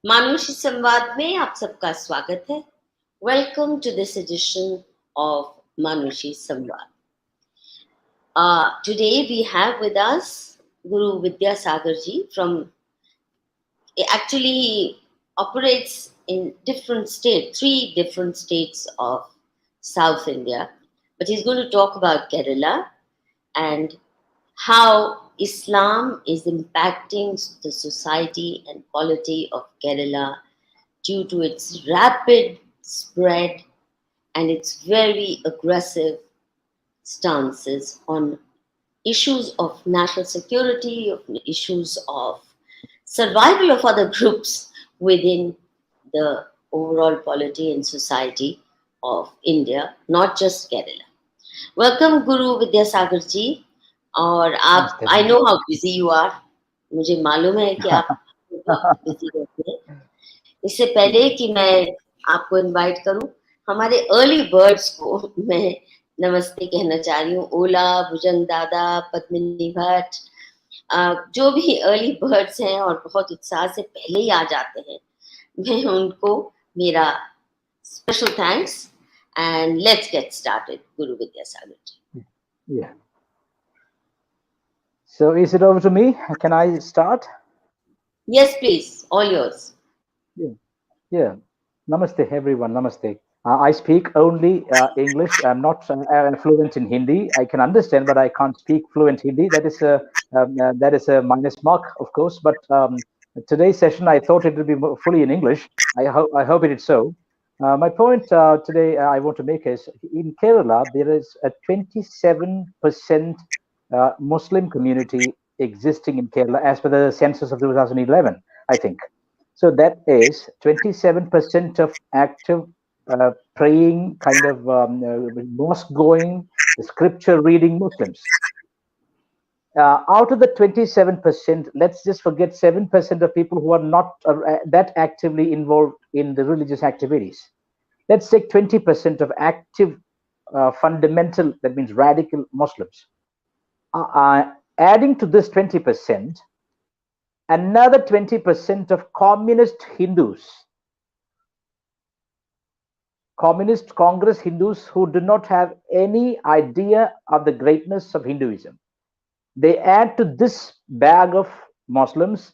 मानुषी संवाद में आप सबका स्वागत है. Welcome to this edition of Manushi Samvad. Today we have with us Guru Vidhyasagar ji actually he operates in different states, 3 different states of South India, but he's going to talk about Kerala and how Islam is impacting the society and polity of Kerala due to its rapid spread and its very aggressive stances on issues of national security, of issues of survival of other groups within the overall polity and society of India, not just Kerala. Welcome, Guru Vidhyasagar ji. और आप, नमस्ते I know how busy you are, मुझे मालूम है कि आप बहुत busy रहते हैं. इससे पहले कि मैं आपको इनवाइट करूं, हमारे अर्ली बर्ड्स को मैं नमस्ते कहना चाह रही हूँ. ओला, भुजंग दादा, पद्मिनी भट्ट, जो भी अर्ली बर्ड्स हैं और बहुत उत्साह से पहले ही आ जाते हैं, मैं उनको मेरा special thanks. And let's get started, Guru Vidyasagar ji. Yeah. So is it over to me? Can I start? Yes, please, all yours. Yeah. Yeah. Namaste, everyone. Namaste. I speak only English. I'm not fluent in Hindi. I can understand, but I can't speak fluent Hindi. That is a minus mark, of course. But today's session, I thought it would be fully in English. I hope it is so. My point today I want to make is in Kerala there is a 27% Muslim community existing in Kerala as per the census of 2011, I think. So that is 27% of active praying, kind of mosque going, scripture reading Muslims. Out of the 27%, let's just forget 7% of people who are not that actively involved in the religious activities. Let's take 20% of active fundamental, that means radical Muslims. Adding to this 20%, another 20% of communist Hindus, communist Congress Hindus who do not have any idea of the greatness of Hinduism. They add to this bag of Muslims.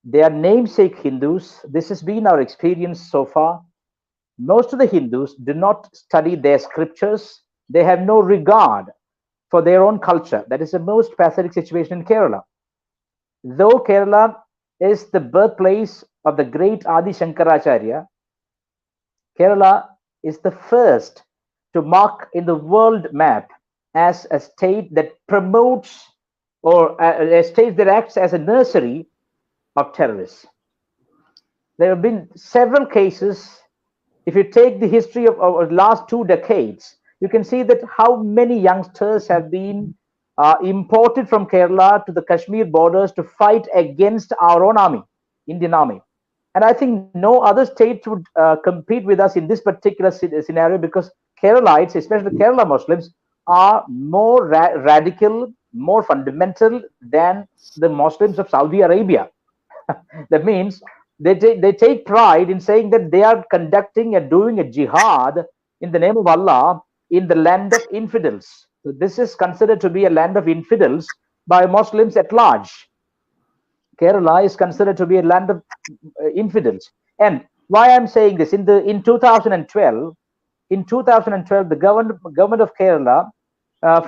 They are namesake Hindus. This has been our experience so far. Most of the Hindus do not study their scriptures. They have no regard for their own culture. That is the most pathetic situation in Kerala. Though Kerala is the birthplace of the great Adi Shankaracharya, Kerala is the first to mark in the world map as a state that promotes or a state that acts as a nursery of terrorists. There have been several cases. If you take the history of our last 2 decades, you can see that how many youngsters have been imported from Kerala to the Kashmir borders to fight against our own army, Indian army. And I think no other state would compete with us in this particular scenario because Keralites, especially Kerala Muslims, are more radical, more fundamental than the Muslims of Saudi Arabia. That means they take pride in saying that they are conducting and doing a jihad in the name of Allah in the land of infidels. So this is considered to be a land of infidels by Muslims at large. Kerala is considered to be a land of infidels. And why I'm saying this, in 2012, the government of Kerala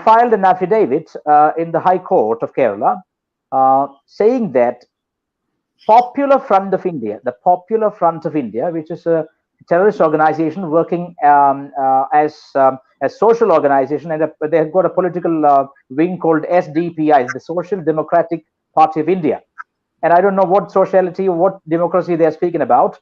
filed an affidavit in the High Court of Kerala saying that Popular Front of India, the Popular Front of India, which is a terrorist organization working as a social organization, and they have got a political wing called SDPI, the Social Democratic Party of India. And I don't know what sociality or what democracy they are speaking about.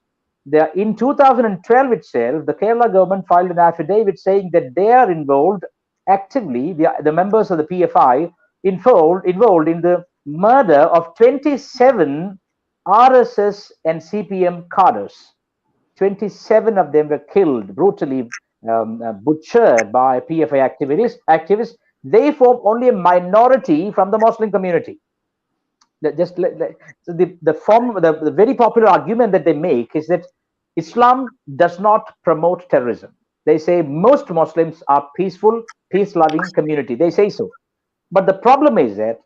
In 2012 itself, the Kerala government filed an affidavit saying that they are involved actively, the members of the PFI involved in the murder of 27 RSS and CPM cadres. 27 of them were killed, brutally butchered by PFI activists. They form only a minority from the Muslim community. So the very popular argument that they make is that Islam does not promote terrorism. They say most Muslims are peaceful, peace-loving community. They say so. But the problem is that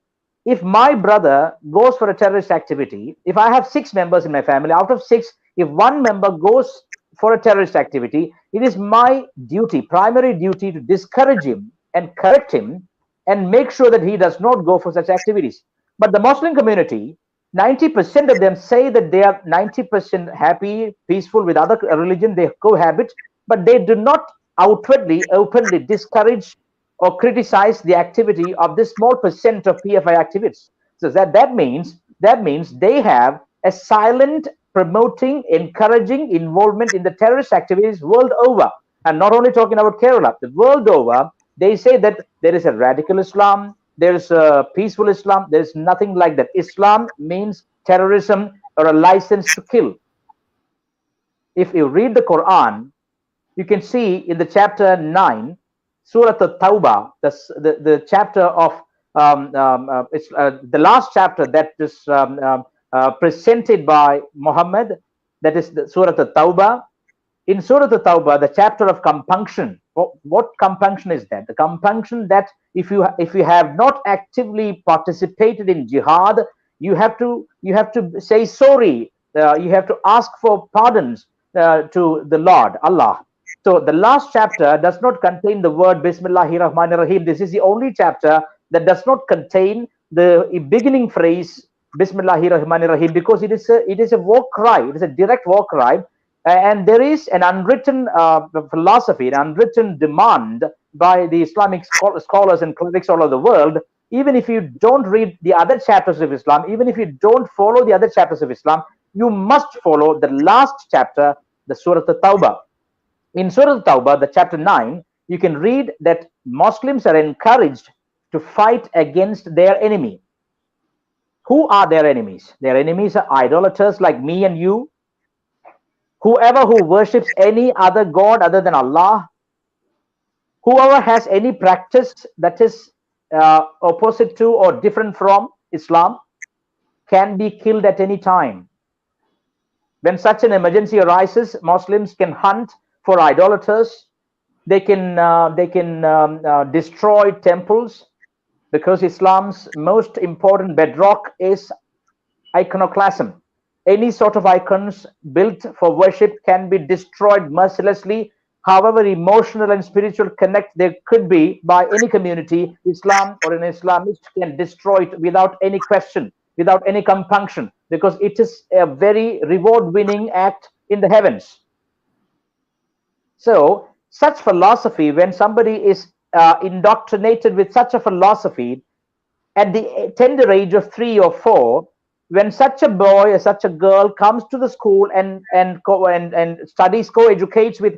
if my brother goes for a terrorist activity, if I have six members in my family, out of six, if one member goes for a terrorist activity, it is my duty, primary duty, to discourage him and correct him and make sure that he does not go for such activities. But the Muslim community, 90% of them say that they are 90% happy, peaceful with other religion, they cohabit, but they do not outwardly, openly discourage or criticize the activity of this small percent of PFI activists. So that means they have a silent, promoting, encouraging involvement in the terrorist activities world over. And not only talking about Kerala, the world over, they say that there is a radical Islam, there is a peaceful Islam. There is nothing like that. Islam means terrorism or a license to kill. If you read the Quran, you can see in the chapter 9, Surah At-Tawbah, the chapter of it's the last chapter that is presented by Muhammad, that is the Surah At-Tawbah. In Surah At-Tawbah, the chapter of compunction. What compunction is that? The compunction that if you have not actively participated in jihad, you have to say sorry. You have to ask for pardons to the Lord Allah. So the last chapter does not contain the word Bismillahir Rahmanir Rahim. This is the only chapter that does not contain the beginning phrase Bismillahir Rahmanir Rahim, because it is a war cry. It is a direct war cry, and there is an unwritten philosophy, an unwritten demand by the Islamic scholars and clerics all over the world. Even if you don't read the other chapters of Islam, even if you don't follow the other chapters of Islam, you must follow the last chapter, the Surah At-Tawbah. In Surah At-Tawbah, the chapter 9, you can read that Muslims are encouraged to fight against their enemy. Who are their enemies? Their enemies are idolaters like me and you, whoever who worships any other god other than Allah, whoever has any practice that is opposite to or different from Islam, can be killed at any time. When such an emergency arises, Muslims can hunt for idolaters. They can destroy temples, because Islam's most important bedrock is iconoclasm. Any sort of icons built for worship can be destroyed mercilessly. However emotional and spiritual connect there could be by any community, Islam or an Islamist can destroy it without any question, without any compunction, because it is a very reward-winning act in the heavens. So, such philosophy, when somebody is indoctrinated with such a philosophy, at the tender age of 3 or 4, when such a boy or such a girl comes to the school and studies, co-educates with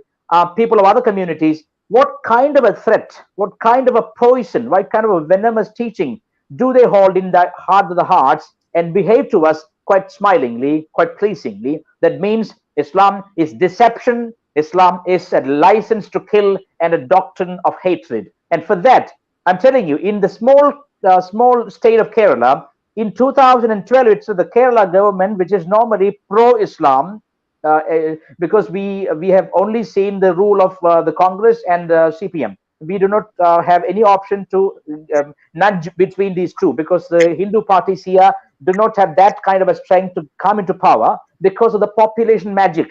people of other communities, what kind of a threat, what kind of a poison, what kind of a venomous teaching do they hold in the heart of the hearts and behave to us quite smilingly, quite pleasingly? That means Islam is deception, Islam is a license to kill and a doctrine of hatred. And for that, I'm telling you, in the small state of Kerala, in 2012, it's the Kerala government, which is normally pro-Islam, because we have only seen the rule of the Congress and CPM. We do not have any option to nudge between these two, because the Hindu parties here do not have that kind of a strength to come into power because of the population magic.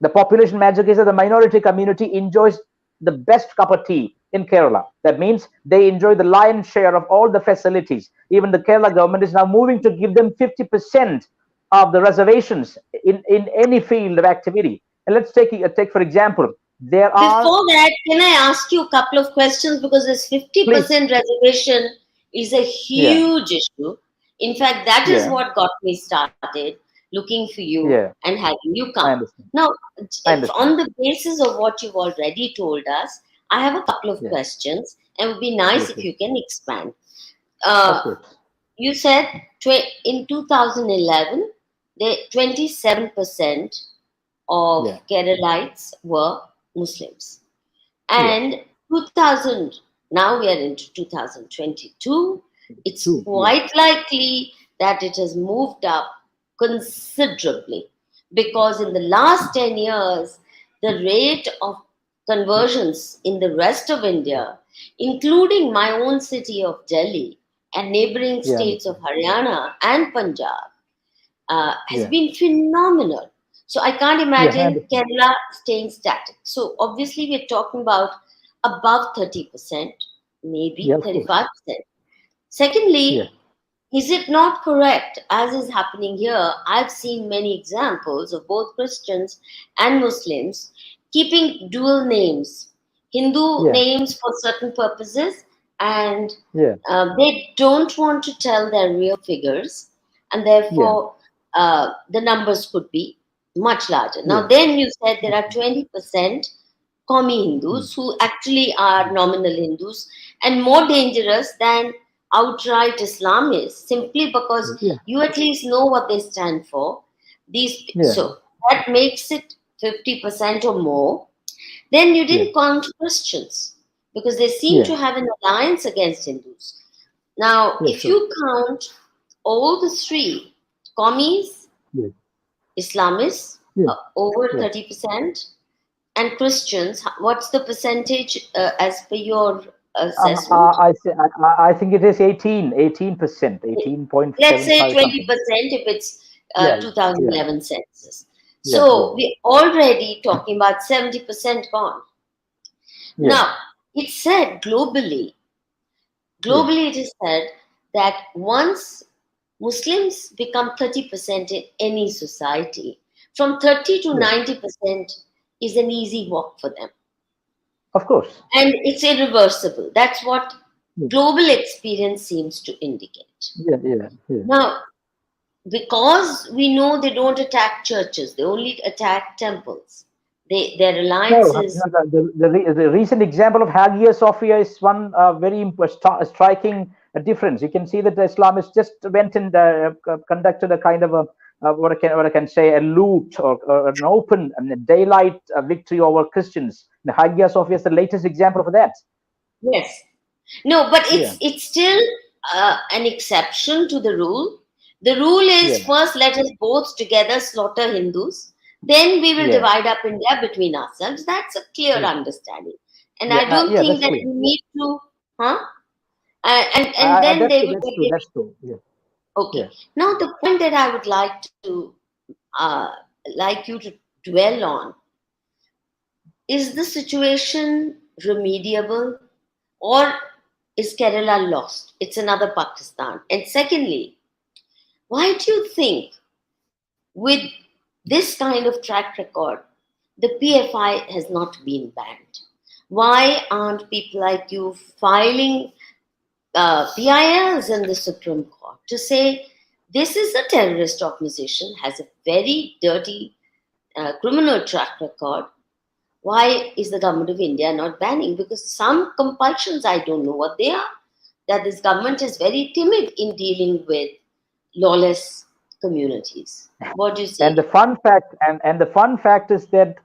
The population magic is that the minority community enjoys the best cup of tea in Kerala. That means they enjoy the lion's share of all the facilities. Even the Kerala government is now moving to give them 50% of the reservations in any field of activity. And let's take for example, there are. Before that, can I ask you a couple of questions? Because this Please. 50% reservation is a Yeah, huge issue. In fact, that is yeah, what got me started looking for you yeah. and having you come. I understand. Now, I if understand. on the basis of what you've already told us, I have a couple of Yeah, questions, and it would be nice yes, if yes. you can expand. Of Uh, course. you said in 2011, 27% of Yeah, Keralites were Muslims. yeah. And 2000, now we are into 2022. It's Two. Yeah, quite likely that it has moved up considerably, because in the last 10 years, the rate of conversions in the rest of India, including my own city of Delhi and neighboring Yeah. states of Haryana and Punjab, has Yeah. been phenomenal. So I can't Yeah. I imagine understand. Kerala staying static. So obviously we're talking about above 30%, Yeah. maybe Of course. 35%. Yeah. Secondly, is it not correct, as is happening here? I've seen many examples of both Christians and Muslims keeping dual names, Hindu Yeah. names for certain purposes, and Yeah. they don't want to tell their real figures, and Yeah. therefore the numbers could be much larger. Now, Yeah. then you said there are 20% commie Mm. Hindus who actually are Mm. nominal Hindus and more dangerous than outright Islamists, simply because Yeah. you at least know what they stand for. Yeah. So that makes it 50% or more. Then you Yeah. didn't count Christians because they seem Yeah. to have an alliance against Hindus. Now, Yeah. if Sure. you count all the three, commies, Yeah. Islamists, Yeah. over Yeah. 30%, and Christians, what's the percentage as per your assessment? I think it is 18%, 18.75 Let's say something. 20% if it's Yeah. Yeah. 2011 census. Yeah. So Yeah. we're already talking about 70% gone. Yeah. Now, it's said globally, Yeah. it is said that once Muslims become 30% in any society, from 30 to Yeah. 90% is an easy walk for them. Of course. And it's irreversible. That's what Yeah. global experience seems to indicate. Yeah. Yeah. Yeah. Now, because we know they don't attack churches, they only attack temples. Their No, alliance no, is, the recent example of Hagia Sophia is one very striking difference. You can see that the Islamists just went and conducted a kind of a what I can say a loot or an open daylight victory over Christians. The Hagia Sophia is the latest example of that. yes. No, but Yeah, it's still an exception to the rule. The rule yeah, is first let us both together slaughter Hindus, then we will yeah, divide up India between ourselves. That's a clear yeah, understanding, and yeah, I don't yeah. think That's that clear. we need to, huh? And then That's they true. will That's give true. you. That's true. Yeah, yeah, Okay. Now the point that I would uh, like you to dwell on is the situation remediable, or is Kerala lost? It's another Pakistan. And secondly, why do you think, with this kind of track record, the PFI has not been banned? Why aren't people like you filing PILs in the Supreme Court to say this is a terrorist organization, has a very dirty criminal track record? Why is the government of India not banning? Because some compulsions, I don't know what they are, that this government is very timid in dealing with lawless communities. What do you and say? the fun fact is that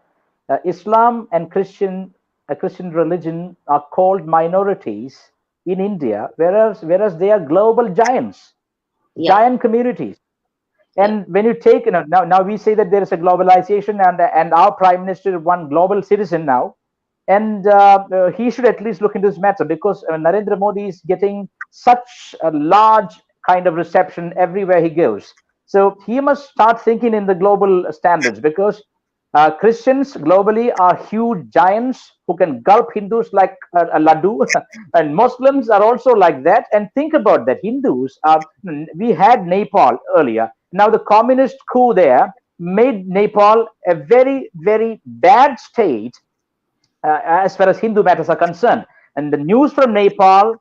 Islam and Christian religion are called minorities in India, whereas they are global giants, Yeah, giant communities. yeah, And when you take, now we say that there is a globalization, and our prime minister is one global citizen now, and he should at least look into this matter, because Narendra Modi is getting such a large kind of reception everywhere he goes. So he must start thinking in the global standards, because Christians globally are huge giants who can gulp Hindus like a laddu, and Muslims are also like that. And think about that: Hindus are. We had Nepal earlier. Now the communist coup there made Nepal a very, very bad state as far as Hindu matters are concerned. And the news from Nepal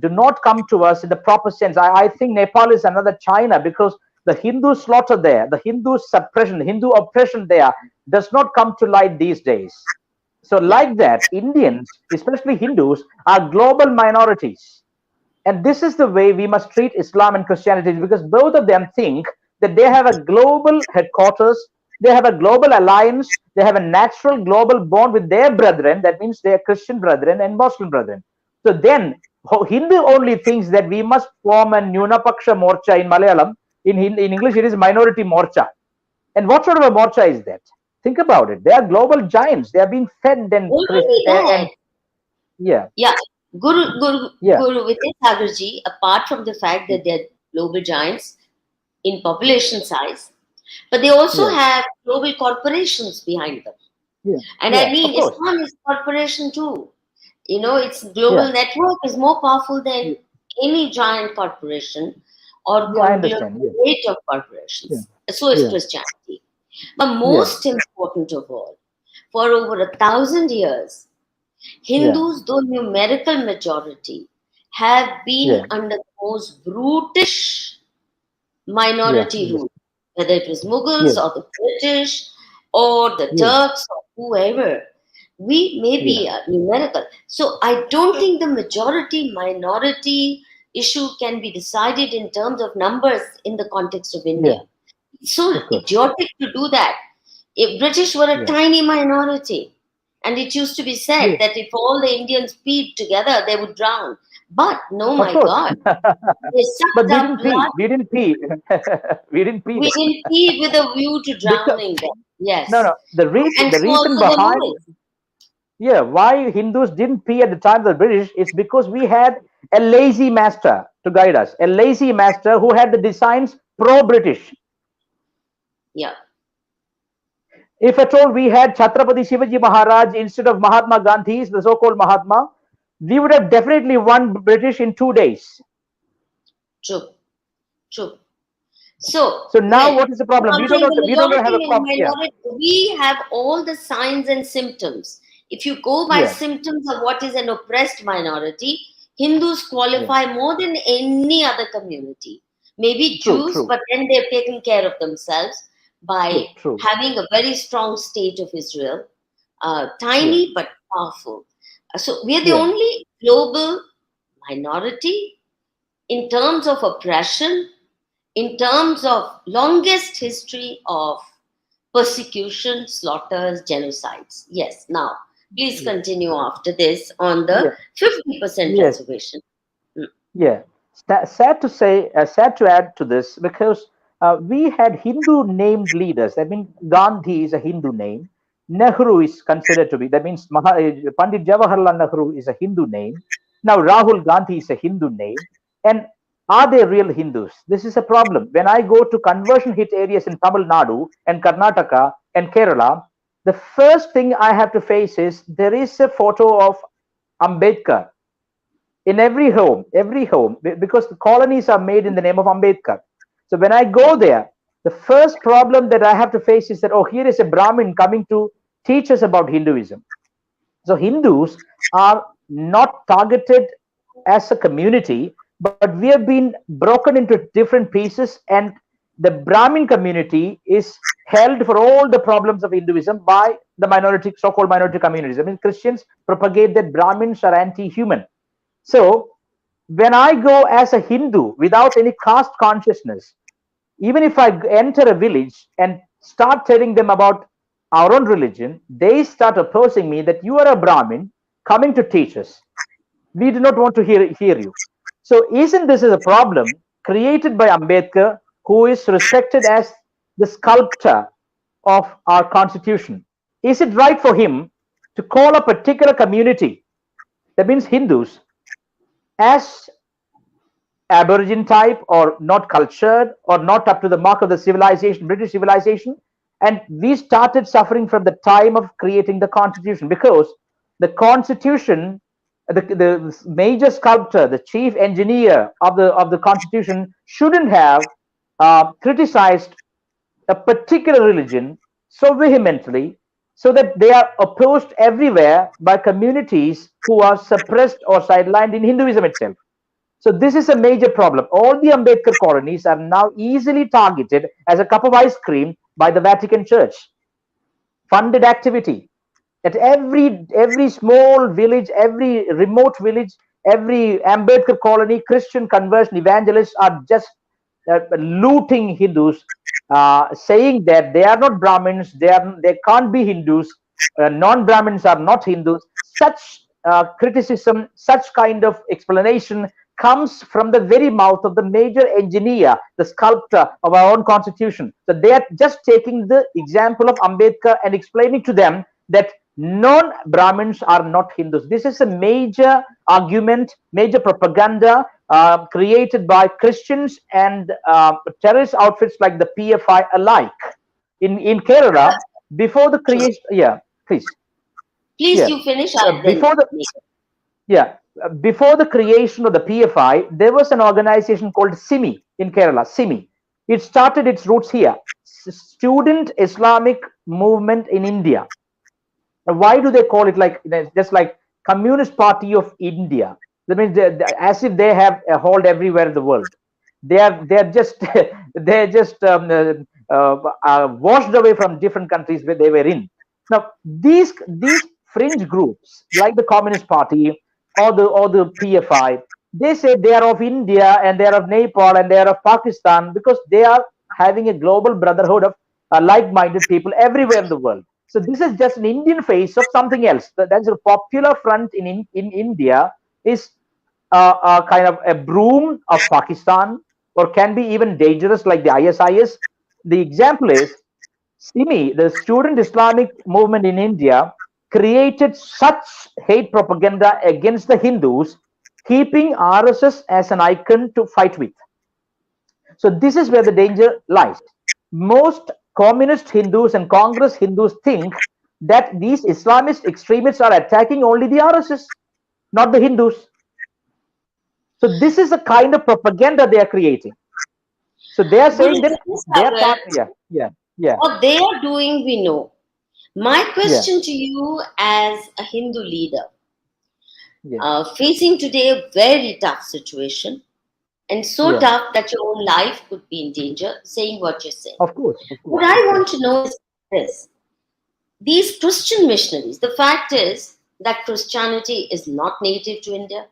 do not come to us in the proper sense. I think Nepal is another China, because the Hindu slaughter there, the Hindu suppression, the Hindu oppression there does not come to light these days. So, yeah, like that, Indians, especially Hindus, are global minorities. And this is the way we must treat Islam and Christianity, because both of them think that they have a global headquarters, they have a global alliance, they have a natural global bond with their brethren. That means their Christian brethren and Muslim brethren. So then Hindu only thinks that we must form a Nunapaksha Morcha in Malayalam. In English, it is minority morcha. And what sort of a morcha is that? Think about it. They are global giants. They are being fed Only that. and yeah, Yeah, yeah, Guru Vidhyasagar ji, apart from the fact that they're global giants in population size, but they also yeah, have global corporations behind them. yeah, And I yeah. Of mean, course. Islam is corporation too. You know, its Yeah, global network is more powerful than yeah, any giant corporation or yeah. I understand. Yeah, conglomerate of yeah, corporations. So is yeah, Christianity. But yeah, most important of all, for over 1,000 years, yeah, Hindus, though numerical majority, have been yeah, under the most brutish yeah. minority Understand. rule, whether it was Mughals Yeah, or the British or the yeah, Turks or whoever. We may yeah, be numerical. So I don't think the majority minority issue can be decided in terms of numbers in the context of yeah. India. It's so Of course. idiotic to do that. If British were a Yeah, tiny minority, and it used to be said yeah. that if all the Indians peed together, they would drown. But no, Of my course. God, they But sucked we up didn't pee. blood. We didn't pee. We didn't pee We there. didn't pee with a view to Because drowning them. no, Yes. no. And The so reason also the behind, Mughals. yeah, why Hindus didn't pee at the time of the British is because we had a lazy master to guide us. A lazy master who had the designs pro-British. Yeah. If at all we had Chhatrapati Shivaji Maharaj instead of Mahatma Gandhi, the so-called Mahatma, we would have definitely won British in 2 days. True. True. So, So now, then, what is the problem? I'm saying the We don't have a majority and yeah, minority, we have all the signs and symptoms. If you go by yeah, symptoms of what is an oppressed minority, Hindus yeah. qualify more than any other community. Maybe True, Jews, true, but then they've taken care of themselves by true, true. having a very strong state of Israel, Yeah, tiny but powerful. So, we are the yeah, only global minority in terms of oppression, in terms of longest history of persecution, slaughters, genocides. Yes, now please yeah, continue after this on the yeah. 50% Yes, reservation. Mm. yeah. Sad to say, sad to add to this because we had Hindu named leaders. I mean, Gandhi is a Hindu name. Nehru is considered to be. That means Pandit Jawaharlal Nehru is a Hindu name. Now Rahul Gandhi is a Hindu name. And are they real Hindus? This is a problem. When I go to conversion hit areas in Tamil Nadu and Karnataka and Kerala, the first thing I have to face is there is a photo of Ambedkar in every home, because the colonies are made in the name of Ambedkar. So when I go there, the first problem that I have to face is that, oh, here is a Brahmin coming to teach us about Hinduism. So Hindus are not targeted as a community, but we have been broken into different pieces, and the Brahmin community is held for all the problems of Hinduism by the minority, so-called minority communities. I mean, Christians propagate that Brahmins are anti-human. So when I go as a Hindu without any caste consciousness, even if I enter a village and start telling them about our own religion, they start opposing me that you are a Brahmin coming to teach us. We do not want to hear you. So, isn't this a problem created by Ambedkar, who is respected as the sculptor of our constitution? Is it right for him to call a particular community, that means Hindus, as Aborigine type or not cultured or not up to the mark of the civilization, British civilization? And we started suffering from the time of creating the Constitution, because the Constitution, the major sculptor, the chief engineer of the Constitution, shouldn't have criticized a particular religion so vehemently, so that they are opposed everywhere by communities who are suppressed or sidelined in Hinduism itself. So this is a major problem. All the Ambedkar colonies are now easily targeted as a cup of ice cream by the Vatican Church. Funded activity at every small village, every remote village, every Ambedkar colony, Christian conversion evangelists are just looting Hindus, saying that they are not Brahmins, they can't be Hindus, non-Brahmins are not Hindus. Such criticism, such kind of explanation comes from the very mouth of the major engineer, the sculptor of our own constitution. So they are just taking the example of Ambedkar and explaining to them that non-Brahmins are not Hindus. This is a major argument, major propaganda created by Christians and terrorist outfits like the PFI alike. In Kerala, before the True. creation, yeah, please, Please, yeah, you finish. I then before the make it. yeah, before the creation of the PFI, there was an organization called SIMI in Kerala. SIMI. It started its roots here. Student Islamic Movement in India. Why do they call it like just like Communist Party of India? That means as if they have a hold everywhere in the world. They are just they're just washed away from different countries where they were in. Now these fringe groups like the Communist Party or the PFI, they say they are of India and they are of Nepal and they are of Pakistan because they are having a global brotherhood of like-minded people everywhere in the world. So this is just an Indian face of something else. That's a popular front in India is kind of a broom of Pakistan, or can be even dangerous like the ISIS. The example is SIMI, the Student Islamic Movement in India, created such hate propaganda against the Hindus, keeping RSS as an icon to fight with. So this is where the danger lies. Most communist Hindus and Congress Hindus think that these Islamist extremists are attacking only the RSS, not the Hindus. So this is the kind of propaganda they are creating. So they are saying Guru that they are Sagar, part. Yeah, yeah, yeah, what they are doing, we know. My yeah, question to you as a Hindu leader, yeah, facing today a very tough situation, and so yeah. tough that your own life could be in danger, saying what you're saying. Of course, of What course, I of want course. to know is this: these Christian missionaries, the fact is that Christianity is not native to India.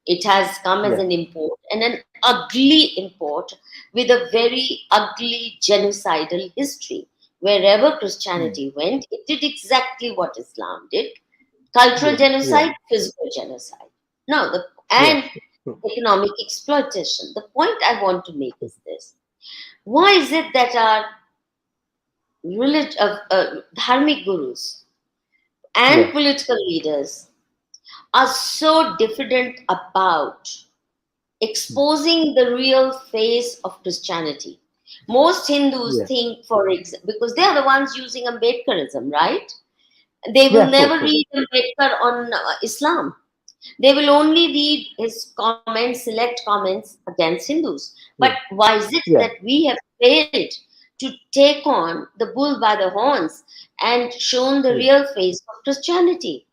It has come as Yeah, an import, and an ugly import with a very ugly genocidal history. Wherever mm, Christianity went, it did exactly what Islam did: cultural yeah, yeah, genocide, physical genocide. Now, yes, and true. economic exploitation. The point I want to make is this: why is it that our dharmic gurus and Yeah, political leaders are so diffident about mm, exposing the real face of Christianity? Most Hindus yeah, think, for example, because they are the ones using Ambedkarism, right? They will yeah. True, never true. read Ambedkar on Islam. They will only read his comments, select comments against Hindus. But Yeah, why is it yeah, that we have failed to take on the bull by the horns and shown the yeah, real face of Christianity?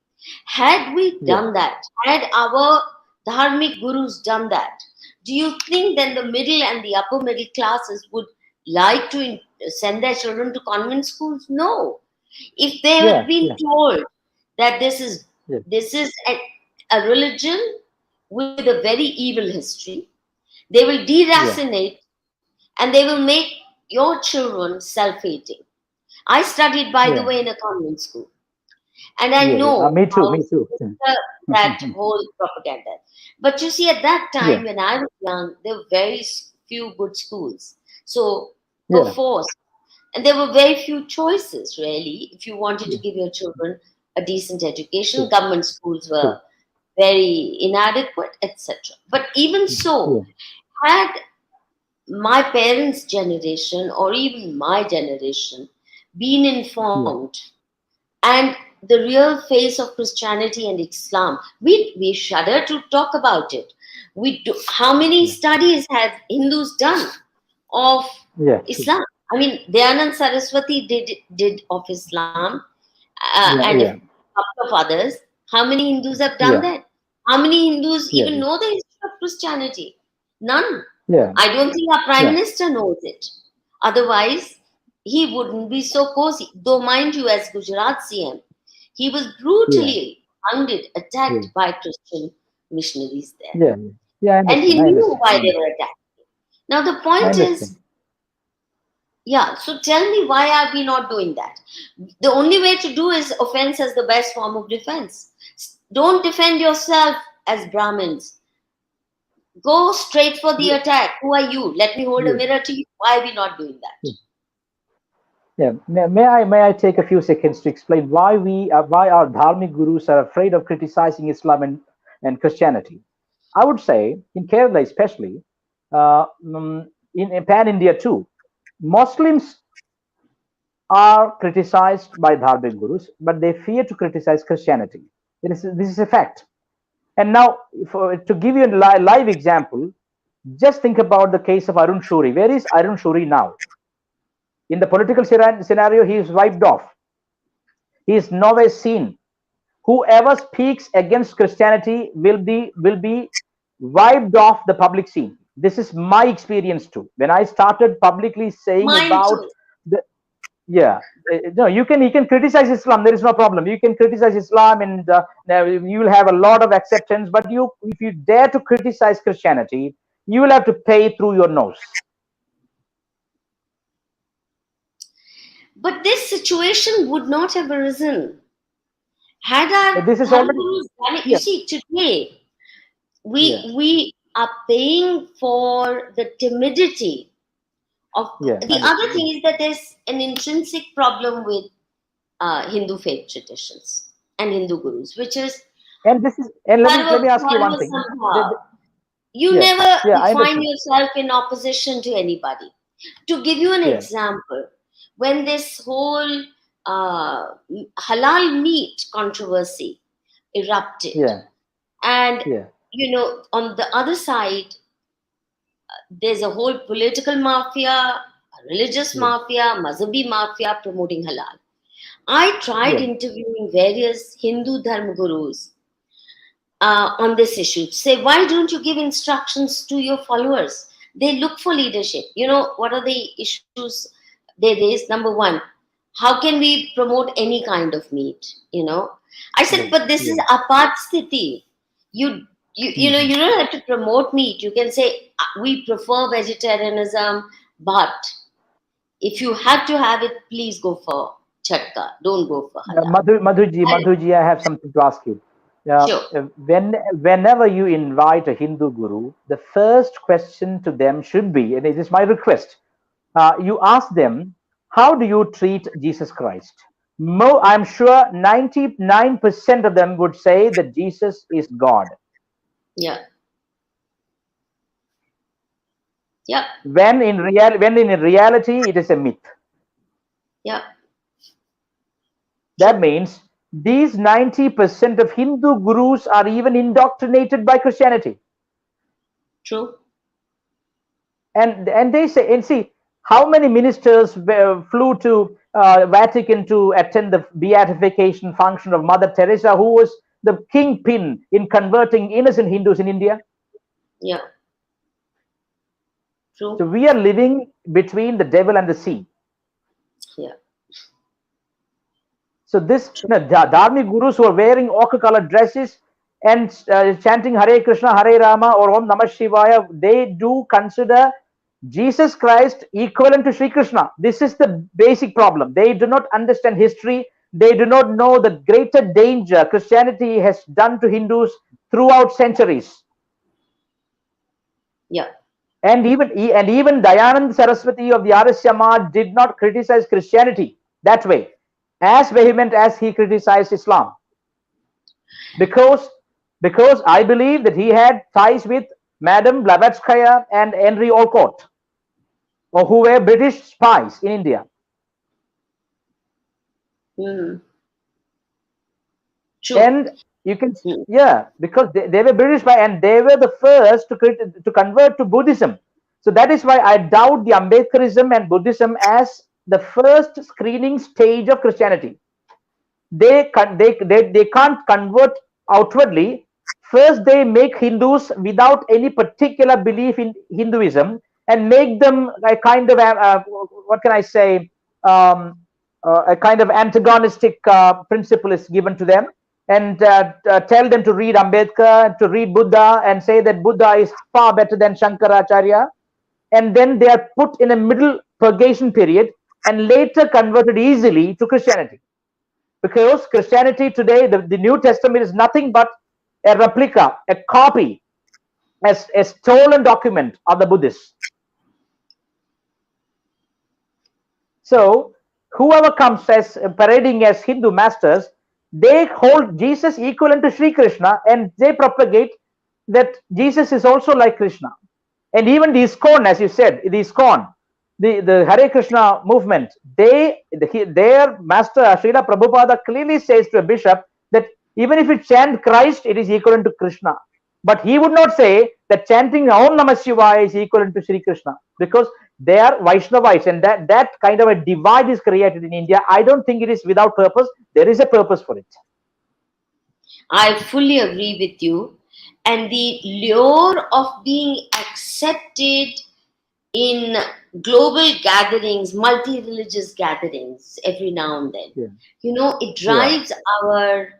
Had we yeah, done that, had our dharmic gurus done that, do you think then the middle and the upper middle classes would like to send their children to convent schools? No. If they yeah, had been yeah, told that yeah, this is a religion with a very evil history, they will yeah, deracinate and they will make your children self-hating. I studied, by the yeah, way, in a convent school, and I yeah, yeah. know Me too, how me too. sinister that whole propaganda. But you see, at that Yeah, time when I was young, there were very few good schools, so yeah, perforce, and there were very few choices, really. If you wanted to yeah, give your children a decent education, true, government schools were true. very inadequate, etc. But even so, Yeah, had my parents' generation or even my generation been yeah, informed, and the real face of Christianity and Islam, we shudder to talk about it. We do, how many yeah, studies have Hindus done of yeah, true. Islam? I mean, Dayanand Saraswati did of Islam, Yeah, and a yeah, couple of others. How many Hindus have done yeah, that? How many Hindus yeah, even know the history of Christianity? None. yeah, I don't think our prime yeah, minister knows it. Otherwise, he wouldn't be so cozy. Though, mind you, as Gujarat CM, he was yeah, brutally hounded, yeah, attacked by Christian missionaries there. yeah, yeah. Yeah, I And understand. he I knew understand. I why they were understand. attacked. Now, the I point is, understand. yeah, so tell me, why are we not doing that? The only way to do is offense as the best form of defense. Don't defend yourself as Brahmins. Go straight for the Yeah, attack. Who are you? Let me hold a yeah, mirror to you. Why are we not doing that? yeah. Yeah. May I take a few seconds to explain why our dharmic gurus are afraid of criticizing Islam and Christianity? I would say in Kerala especially, in pan India too, Muslims are criticized by dharmic gurus, but they fear to criticize Christianity. This is a fact. And now, to give you a live example, just think about the case of Arun Shuri. Where is Arun Shuri now? In the political scenario, he is wiped off. He is nowhere seen. Whoever speaks against Christianity will be wiped off the public scene. This is my experience too. When I started publicly saying Mine about too. the yeah, no, you can criticize Islam. There is no problem. You can criticize Islam, and you will have a lot of acceptance. But if you dare to criticize Christianity, you will have to pay through your nose. But this situation would not have arisen had our This is already Dharmagurus done it. You yeah, see, today yeah, we are paying for the timidity of yeah. the other Understood. thing is that there's an intrinsic problem with Hindu faith traditions and Hindu gurus, which is And let me ask you one Sarva thing. You Yeah, never yeah. I find understood. yourself in opposition to anybody. To give you an Yeah, example, when this whole uh, halal meat controversy erupted, yeah, and yeah, on the other side, there's a whole political mafia, religious yeah, mafia, Mazhabi mafia promoting halal. I tried yeah. interviewing various Hindu dharma gurus on this issue. Say, why don't you give instructions to your followers? They look for leadership. What are the issues they raise? Number one, how can we promote any kind of meat? I said, Yeah, but this is yeah. apat sthiti. You, Mhm. you don't have to promote meat. You can say, we prefer vegetarianism, but if you had to have it, please go for chatka. Don't go for halal. And Madhuji, I have something to ask you. sure. Whenever you invite a Hindu guru, the first question to them should be, and it is my request, you ask them, how do you treat Jesus Christ? I'm sure 99% of them would say that Jesus is God. Yeah. Yeah. When in reality, it is a myth. Yeah. That True. means these 90% of Hindu gurus are even indoctrinated by Christianity. True. And they say, and see, how many ministers flew to Vatican to attend the beatification function of Mother Teresa, who was the kingpin in converting innocent Hindus in India? Yeah. So True. we are living between the devil and the sea. Yeah. So this, True. Dharmic gurus who are wearing ochre colored dresses and chanting Hare Krishna, Hare Rama, or Om Namah Shivaya, they do consider Jesus Christ equivalent to Sri Krishna. This is the basic problem. They do not understand history. They do not know the greater danger Christianity has done to Hindus throughout centuries. Yeah. And even Dayanand Saraswati of the Arya Samaj did not criticize Christianity that way, as vehement as he criticized Islam, because because I believe that he had ties with Madame Blavatsky and Henry Olcott, or who were British spies in India. Mm. True. And you can, Mm. yeah, because they were British spy, and they were the first to convert to Buddhism. So that is why I doubt the Ambedkarism and Buddhism as the first screening stage of Christianity. They can't convert outwardly. First they make Hindus without any particular belief in Hinduism, and make them a kind of what can I say, um, a kind of antagonistic principle is given to them, and tell them to read Ambedkar, to read Buddha, and say that Buddha is far better than Shankaracharya, and then they are put in a middle purgation period and later converted easily to Christianity. because Christianity today, the New Testament is nothing but a replica, a copy, as a stolen document of the Buddhists. So whoever comes as parading as Hindu masters, they hold Jesus equivalent to Sri Krishna, and they propagate that Jesus is also like Krishna. And even the ISKCON, as you said, the ISKCON, the Hare Krishna movement, their master Srila Prabhupada clearly says to a bishop that even if you chant Christ, it is equivalent to Krishna. But he would not say that chanting Om Namah Shivaya is equivalent to Sri Krishna, because they are Vaishnavites, and that kind of a divide is created in India. I don't think it is without purpose. There is a purpose for it. I fully agree with you. And the lure of being accepted in global gatherings, multi-religious gatherings, every now and then, Yeah. it Yeah. drives our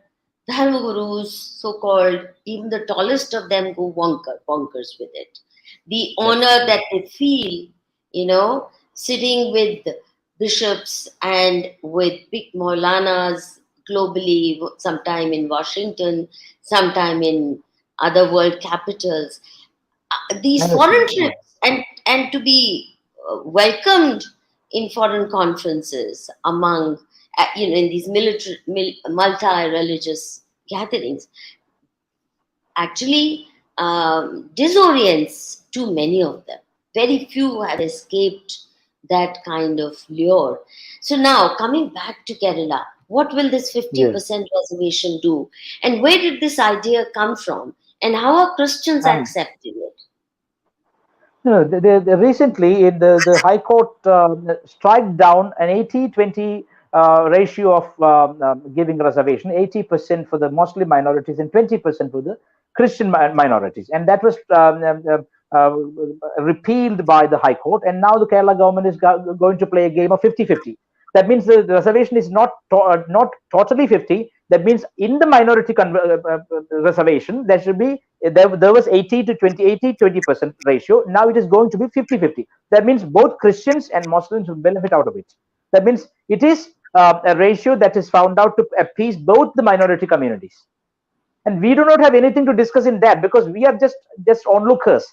dharma gurus, so-called, even the tallest of them go bonkers with it. The That's honor true. that they feel, sitting with bishops and with big Maulanas globally, sometime in Washington, sometime in other world capitals. These Manushi. foreign Yeah. trips, and to be welcomed in foreign conferences among, in these multi-religious gatherings, actually disorients too many of them. Very few have escaped that kind of lure. So now, coming back to Kerala, what will this Yes. 50% reservation do? And where did this idea come from? And how are Christians Um, accepting it? No, recently in the High Court strike down an 80-20 ratio of giving reservation, 80% for the Muslim minorities and 20% for the Christian minorities, and that was repealed by the High Court, and now the Kerala government is going to play a game of 50-50. That means the reservation is not totally 50. That means in the minority reservation, there should be there was 80 to 20, 80-20% ratio. Now it is going to be 50-50. That means both Christians and Muslims will benefit out of it. That means it is a ratio that is found out to appease both the minority communities. And we do not have anything to discuss in that, because we are just onlookers.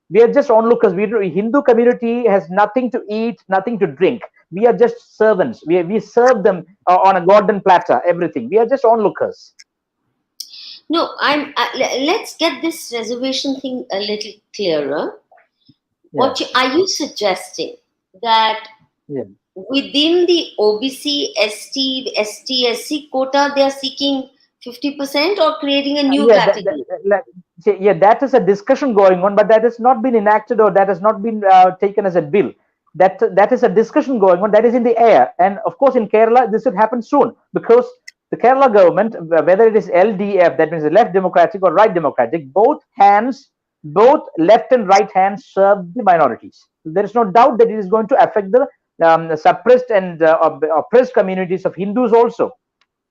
We are just onlookers. Hindu community has nothing to eat, nothing to drink. We are just servants. We serve them on a golden platter, everything. We are just onlookers. No, let's get this reservation thing a little clearer. Yeah. Are you suggesting that Yeah. within the OBC, ST, quota, they are seeking 50% or creating a new Yeah, category? yeah, that is a discussion going on, but that has not been enacted, or that has not been taken as a bill. That is a discussion going on, that is in the air. And of course, in Kerala, this will happen soon, because the Kerala government, whether it is LDF, that means the left democratic, or right democratic, both left and right hands serve the minorities. There is no doubt that it is going to affect the suppressed and oppressed communities of Hindus also.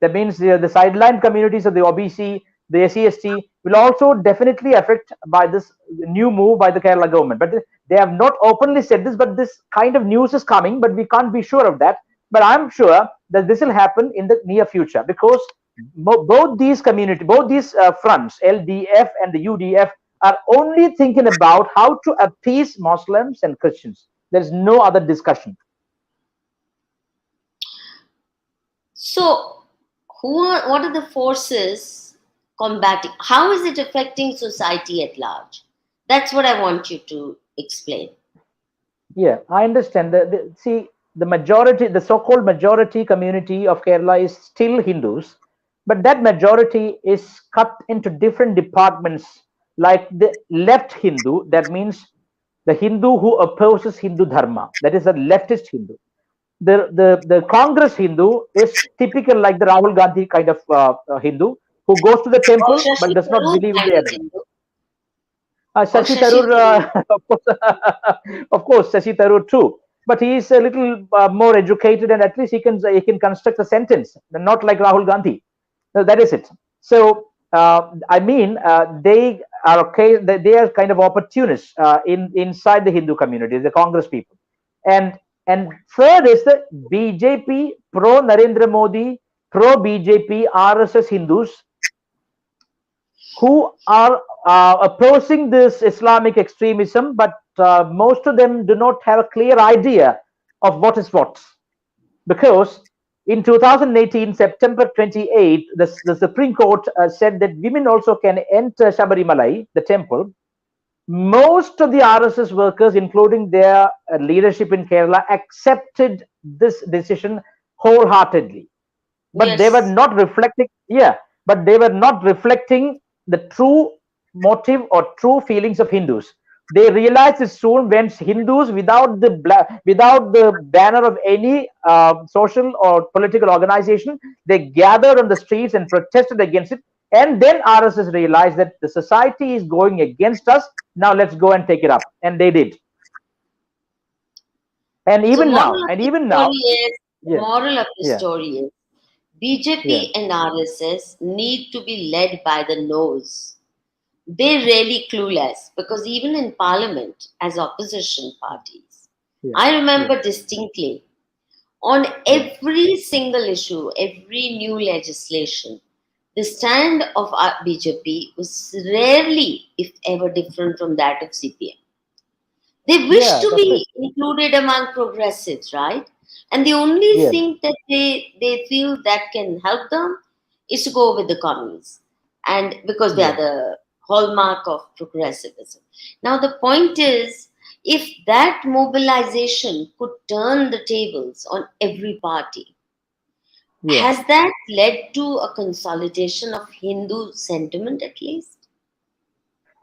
That means the sideline communities of the OBC, the SC/ST will also definitely affect by this new move by the Kerala government. But they have not openly said this, but this kind of news is coming, but we can't be sure of that. But I'm sure that this will happen in the near future, because both these fronts, LDF and the UDF, are only thinking about how to appease Muslims and Christians. There is no other discussion. So, what are the forces combating? How is it affecting society at large? That's what I want you to explain. Yeah, I understand. See, the majority, the so-called majority community of Kerala is still Hindus, but that majority is cut into different departments, like the left Hindu, that means the Hindu who opposes Hindu Dharma, that is a leftist Hindu. The Congress Hindu is typical, like the Rahul Gandhi kind of Hindu, who goes to the Or temple but Shashi does not Tharoor believe in kind the of other. Hindu. Or Shashi Shashi Tharoor, Tharoor. of course, Shashi Tharoor too. But he is a little more educated, and at least he can construct a sentence, not like Rahul Gandhi. So that is it. So I mean, they are okay. They are kind of opportunists inside the Hindu community, the Congress people, and third is the BJP pro Narendra Modi pro BJP RSS Hindus who are opposing this Islamic extremism, but most of them do not have a clear idea of what is what. Because in 2018, September 28, the Supreme Court said that women also can enter Shabarimalai, the temple. Most of the RSS workers, including their leadership in Kerala, accepted this decision wholeheartedly, but they were Yes. not reflecting, yeah, but they were not reflecting the true motive or true feelings of Hindus. They realized it soon when Hindus, without the banner of any social or political organization, they gathered on the streets and protested against it. And then RSS realized that the society is going against us. Now let's go and take it up, and they did. And So even moral now, of and the even story now, is yeah, moral of the yeah, story is yeah, BJP and RSS need to be led by the nose. They're really clueless because even in parliament as opposition parties, yeah, I yeah, remember distinctly on yeah, every single issue, every new legislation, the stand of our BJP was rarely, if ever, different from that of CPM. They wish yeah. to That's right. be included among progressives, right? And the only Yeah, thing that they feel that can help them is to go with the communists. And because they are yeah. the hallmark of progressivism. Now, the point is, if that mobilization could turn the tables on every party, Yeah. has that led to a consolidation of Hindu sentiment at least?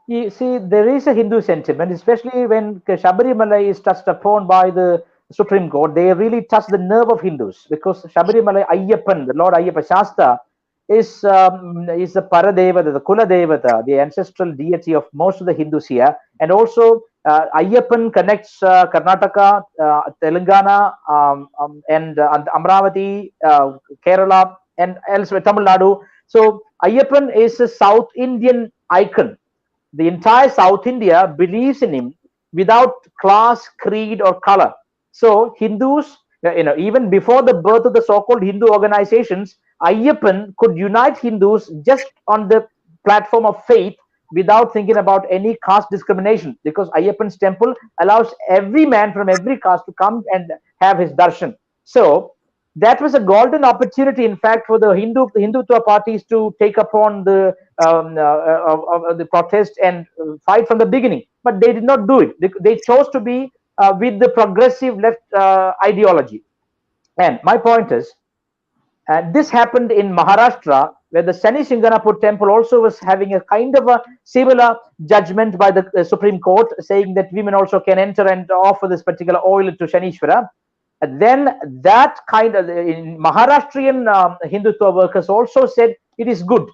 You see, there is a Hindu sentiment, especially when Shabarimala is touched upon by the Supreme Court. They really touch the nerve of Hindus because Shabarimala Ayyappan, the Lord Ayyappa Shasta, is the Paradevata, the Kula Devata, the ancestral deity of most of the Hindus here. And also, Ayyappan connects Karnataka, Telangana, and Amravati, Kerala, and elsewhere, Tamil Nadu. So, Ayyappan is a South Indian icon. The entire South India believes in him without class, creed, or color. So Hindus, even before the birth of the so-called Hindu organizations, Ayyappan could unite Hindus just on the platform of faith without thinking about any caste discrimination, because Ayyappan's temple allows every man from every caste to come and have his darshan. So that was a golden opportunity, in fact, for the Hindutva parties to take upon the protest and fight from the beginning. But they did not do it. They chose to be with the progressive left ideology. And my point is, this happened in Maharashtra, where the Shani Shinganapur temple also was having a kind of a similar judgment by the Supreme Court, saying that women also can enter and offer this particular oil to Shanishwara. And then that kind of in Maharashtrian Hindutva workers also said it is good.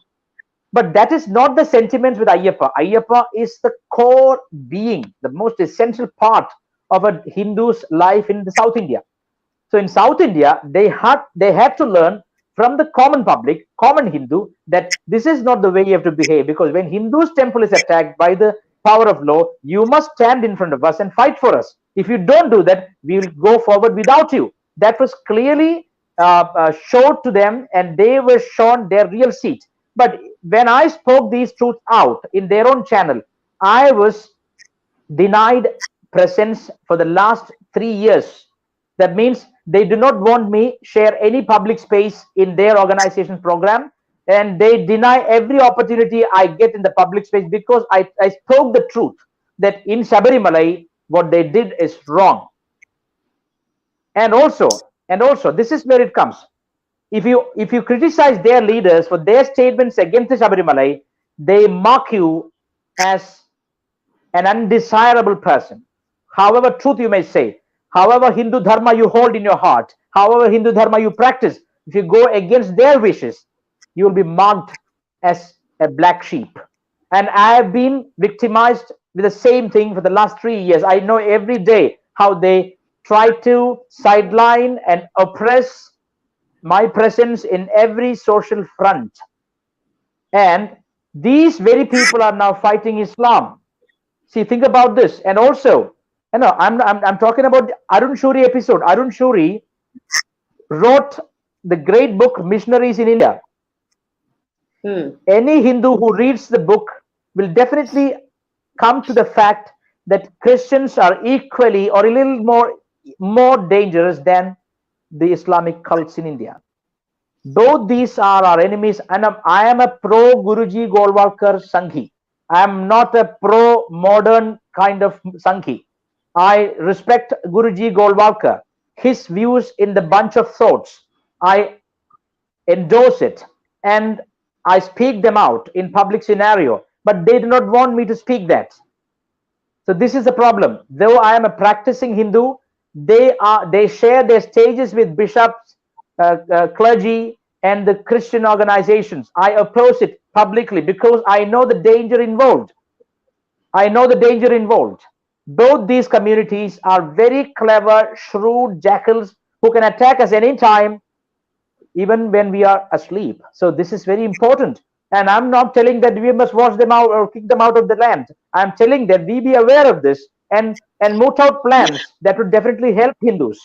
But that is not the sentiments with Ayyappa. Ayyappa is the core being, the most essential part of a Hindu's life in the South India. So in South India, they had to learn from the common public, common Hindu, that this is not the way you have to behave. Because when Hindu's temple is attacked by the power of law, you must stand in front of us and fight for us. If you don't do that, we will go forward without you. That was clearly showed to them, and they were shown their real seat. But when I spoke these truths out in their own channel, I was denied presence for the last 3 years. That means they do not want me share any public space in their organization program, and they deny every opportunity I get in the public space because I spoke the truth that in Sabarimalai what they did is wrong. And also this is where it comes. If you criticize their leaders for their statements against the Sabarimalai, they mark you as an undesirable person. However truth you may say, however Hindu dharma you hold in your heart, however Hindu dharma you practice, if you go against their wishes, you will be marked as a black sheep. And I have been victimized with the same thing for the last 3 years. I know every day how they try to sideline and oppress my presence in every social front. And these very people are now fighting Islam. See, think about this. And also, I'm talking about the Arun Shuri episode. Arun Shuri wrote the great book Missionaries in India. Hmm. Any Hindu who reads the book will definitely come to the fact that Christians are equally or a little more dangerous than the Islamic cults in India. Both these are our enemies, and I am a pro Guruji Golwalkar Sanghi. I am not a pro modern kind of Sanghi. I respect Guruji Golwalkar, his views in the bunch of thoughts. I endorse it, and I speak them out in public scenario, but they do not want me to speak that. So this is the problem. Though I am a practicing Hindu, they share their stages with bishops, clergy, and the Christian organizations. I oppose it publicly because I know the danger involved. I know the danger involved. Both these communities are very clever, shrewd jackals who can attack us anytime, even when we are asleep. So this is very important. And I'm not telling that we must wash them out or kick them out of the land. I'm telling that we be aware of this and moot out plans that would definitely help Hindus.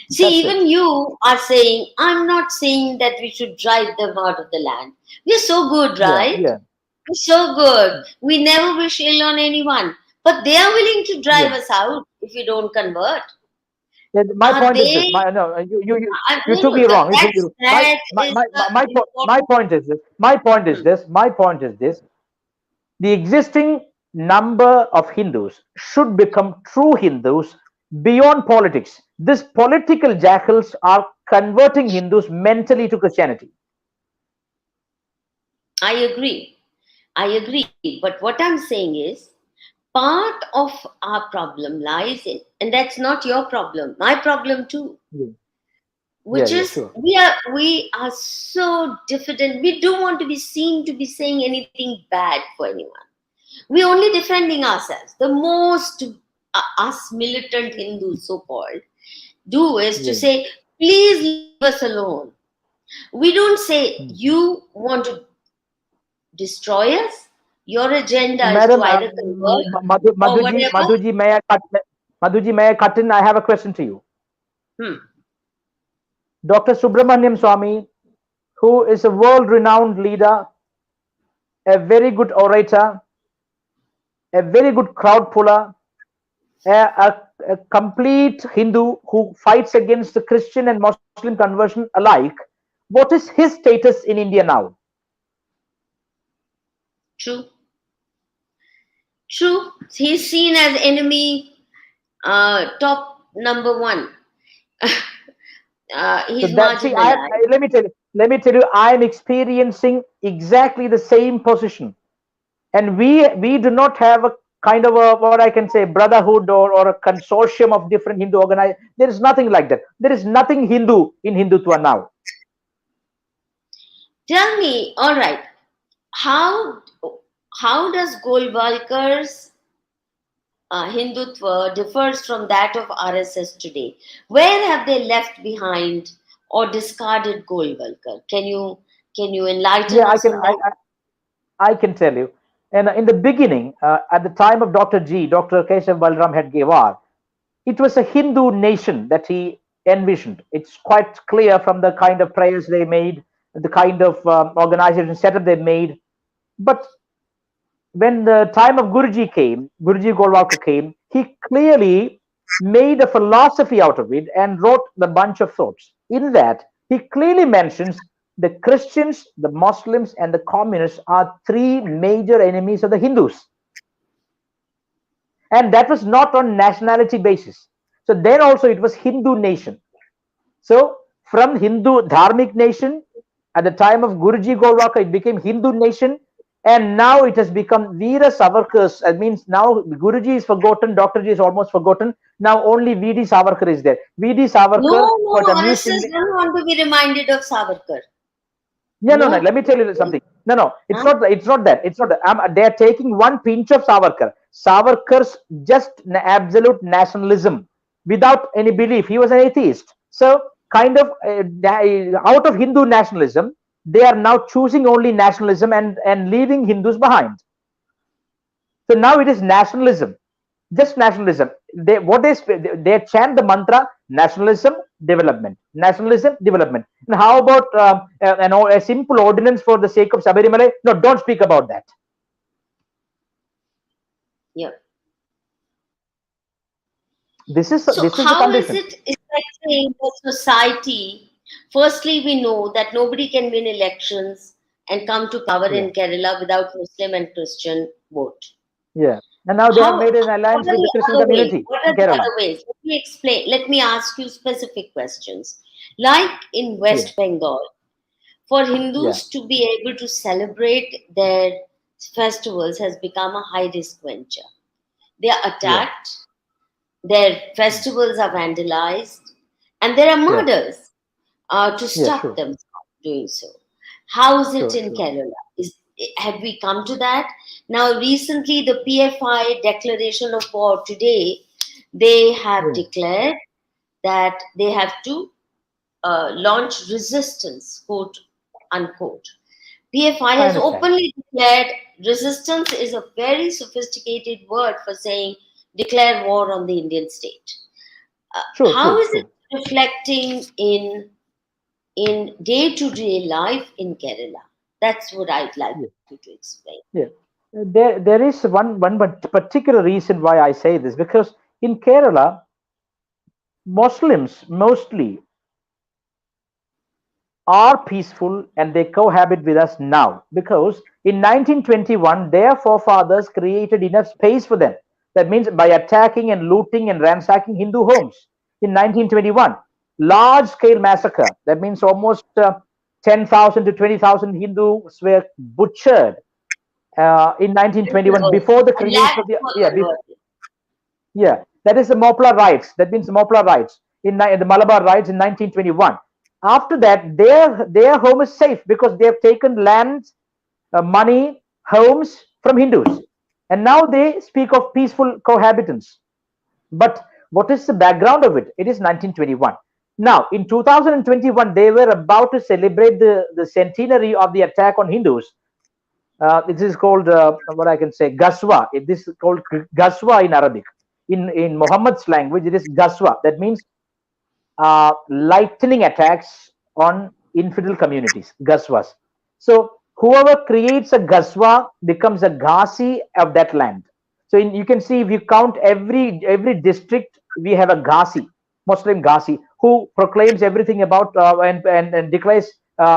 See, That's it. even you are saying, I'm not saying that we should drive them out of the land. We're so good, Yeah, right? yeah, We're so good. We never wish ill on anyone. But they are willing to yeah. drive us out if we don't convert. Yeah, my Are point is this. they? My no, you No, took no, me wrong. You took me wrong. that is the My important. point is this. My point is Hmm. this. My point is this. The existing number of Hindus should become true Hindus beyond politics. These political jackals are converting Hindus mentally to Christianity. I agree. I agree. But what I'm saying is, part of our problem lies in, and that's not your problem, my problem too, Yeah, yeah, which yeah, is sure. we are so diffident. We don't want to be seen to be saying anything bad for anyone. We're only defending ourselves. The most us militant Hindus, so called, do is to Yeah. say, please leave us alone. We don't say, Hmm. you want to destroy us. Your agenda is to Madam, either convert or whatever. Madhuji, may I cut in? I have a question to you. Hmm. Dr. Subramaniam Swami, who is a world-renowned leader, a very good orator, a very good crowd puller, a complete Hindu who fights against the Christian and Muslim conversion alike. What is his status in India now? True. True. He's seen as enemy top number one. So He's that see, marginalized. let me tell you, I am experiencing exactly the same position, and we do not have a kind of a what I can say brotherhood or a consortium of different Hindu organize. There is nothing like that. There is nothing Hindu in Hindutva now. Tell me, all right, how how does Golwalkar's Hindutva differs from that of RSS today? Where have they left behind or discarded Golwalkar? Can you enlighten Yeah, us on that? I can tell you. And in the beginning, at the time of Dr. G, Dr. Keshav Balram Hedgewar, it was a Hindu nation that he envisioned. It's quite clear from the kind of prayers they made, the kind of organization setup they made. But when the time of Guruji came, Guruji Golwalkar came, he clearly made a philosophy out of it and wrote the bunch of thoughts. In that, he clearly mentions the Christians, the Muslims, and the communists are three major enemies of the Hindus. And that was not on nationality basis. So then also it was Hindu nation. So from Hindu Dharmic nation, at the time of Guruji Golwalkar, it became Hindu nation, and now it has become Veera Savarkar's. That means now Guruji is forgotten, Dr. Ji is almost forgotten. Now only VD Savarkar is there. VD No, Savarkar, no, quite RSS amusingly, doesn't want to be reminded of Savarkar. yeah, no, no. No. Let me tell you something. No, no, it's Huh? not. It's not that. It's not that. They are taking one pinch of Savarkar. Savarkar's just absolute nationalism without any belief. He was an atheist. So, kind of out of Hindu nationalism, they are now choosing only nationalism and leaving Hindus behind. So now it is nationalism, just nationalism. They chant the mantra. nationalism, development, nationalism, development. And how about a simple ordinance for the sake of Sabarimala? No, don't speak about that. Yeah. So, This is the how is condition. it affecting the society? Firstly, we know that nobody can win elections and come to power Yeah, in Kerala without Muslim and Christian vote. yeah. And now they have How, made an what alliance are with the the Christian other ways? community What in are the Kerala. other ways? Let me explain. Let me ask you specific questions. Like in Yeah, West Bengal, for yeah, Hindus to be able to celebrate their festivals has become a high risk venture. They are yeah, attacked, their festivals are vandalized, and there are yeah, murders to yeah. stop Sure, them from doing so. How is it sure, in sure. Kerala? Have we come to that? Now, recently, the PFI declaration of war today, they have Yeah, declared that they have to launch resistance, quote unquote. PFI I has understand. openly declared resistance is a very sophisticated word for saying declare war on the Indian state. True, How true, is it true. reflecting in day to day life in Kerala? That's what I'd like Yeah, you to explain. yeah. There is one particular reason why I say this, because in Kerala, Muslims mostly are peaceful and they cohabit with us now, because in 1921 their forefathers created enough space for them. That means by attacking and looting and ransacking Hindu homes in 1921, large scale massacre. That means almost 10,000 to 20,000 Hindus were butchered in 1921 before the And creation lakhs of the were yeah. converted. Yeah, that is the Mopla riots. That means the Mopla riots the Malabar riots in 1921. After that, their home is safe because they have taken land, money, homes from Hindus, and now they speak of peaceful cohabitance. But what is the background of it? It is 1921. Now, in 2021, they were about to celebrate the centenary of the attack on Hindus. This is called what I can say Gaswa. This is called Gaswa in Arabic. In Muhammad's language, it is Gaswa. That means lightning attacks on infidel communities. Gaswas. So whoever creates a Gaswa becomes a Ghazi of that land. So you can see if you count every district, we have a Ghazi, Muslim Ghazi, who proclaims everything about and declares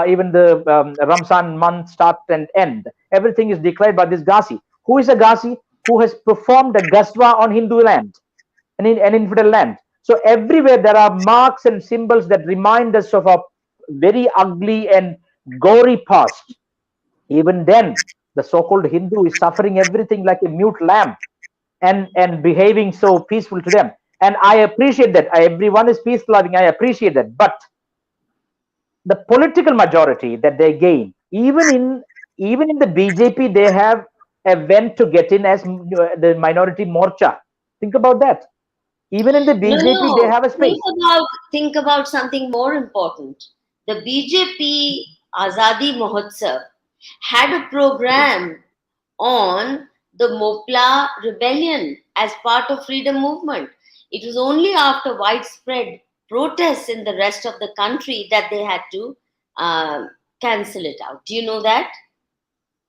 even the Ramzan month start and end. Everything is declared by this Ghazi. Who is a Ghazi? Who has performed a Gaswa on Hindu land, an infidel land. So everywhere there are marks and symbols that remind us of a very ugly and gory past. Even then, the so-called Hindu is suffering everything like a mute lamb and behaving so peaceful to them. And I appreciate that. Everyone is peace loving. I appreciate that. But the political majority that they gain, even in the BJP, they have a vent to get in as the minority morcha. Think about that. Even in the No, BJP, they no. have a space. Think about something more important. The BJP Azadi Mahotsav had a Yeah, program on the Mopla rebellion as part of freedom movement. It was only after widespread protests in the rest of the country that they had to cancel it out. Do you know that?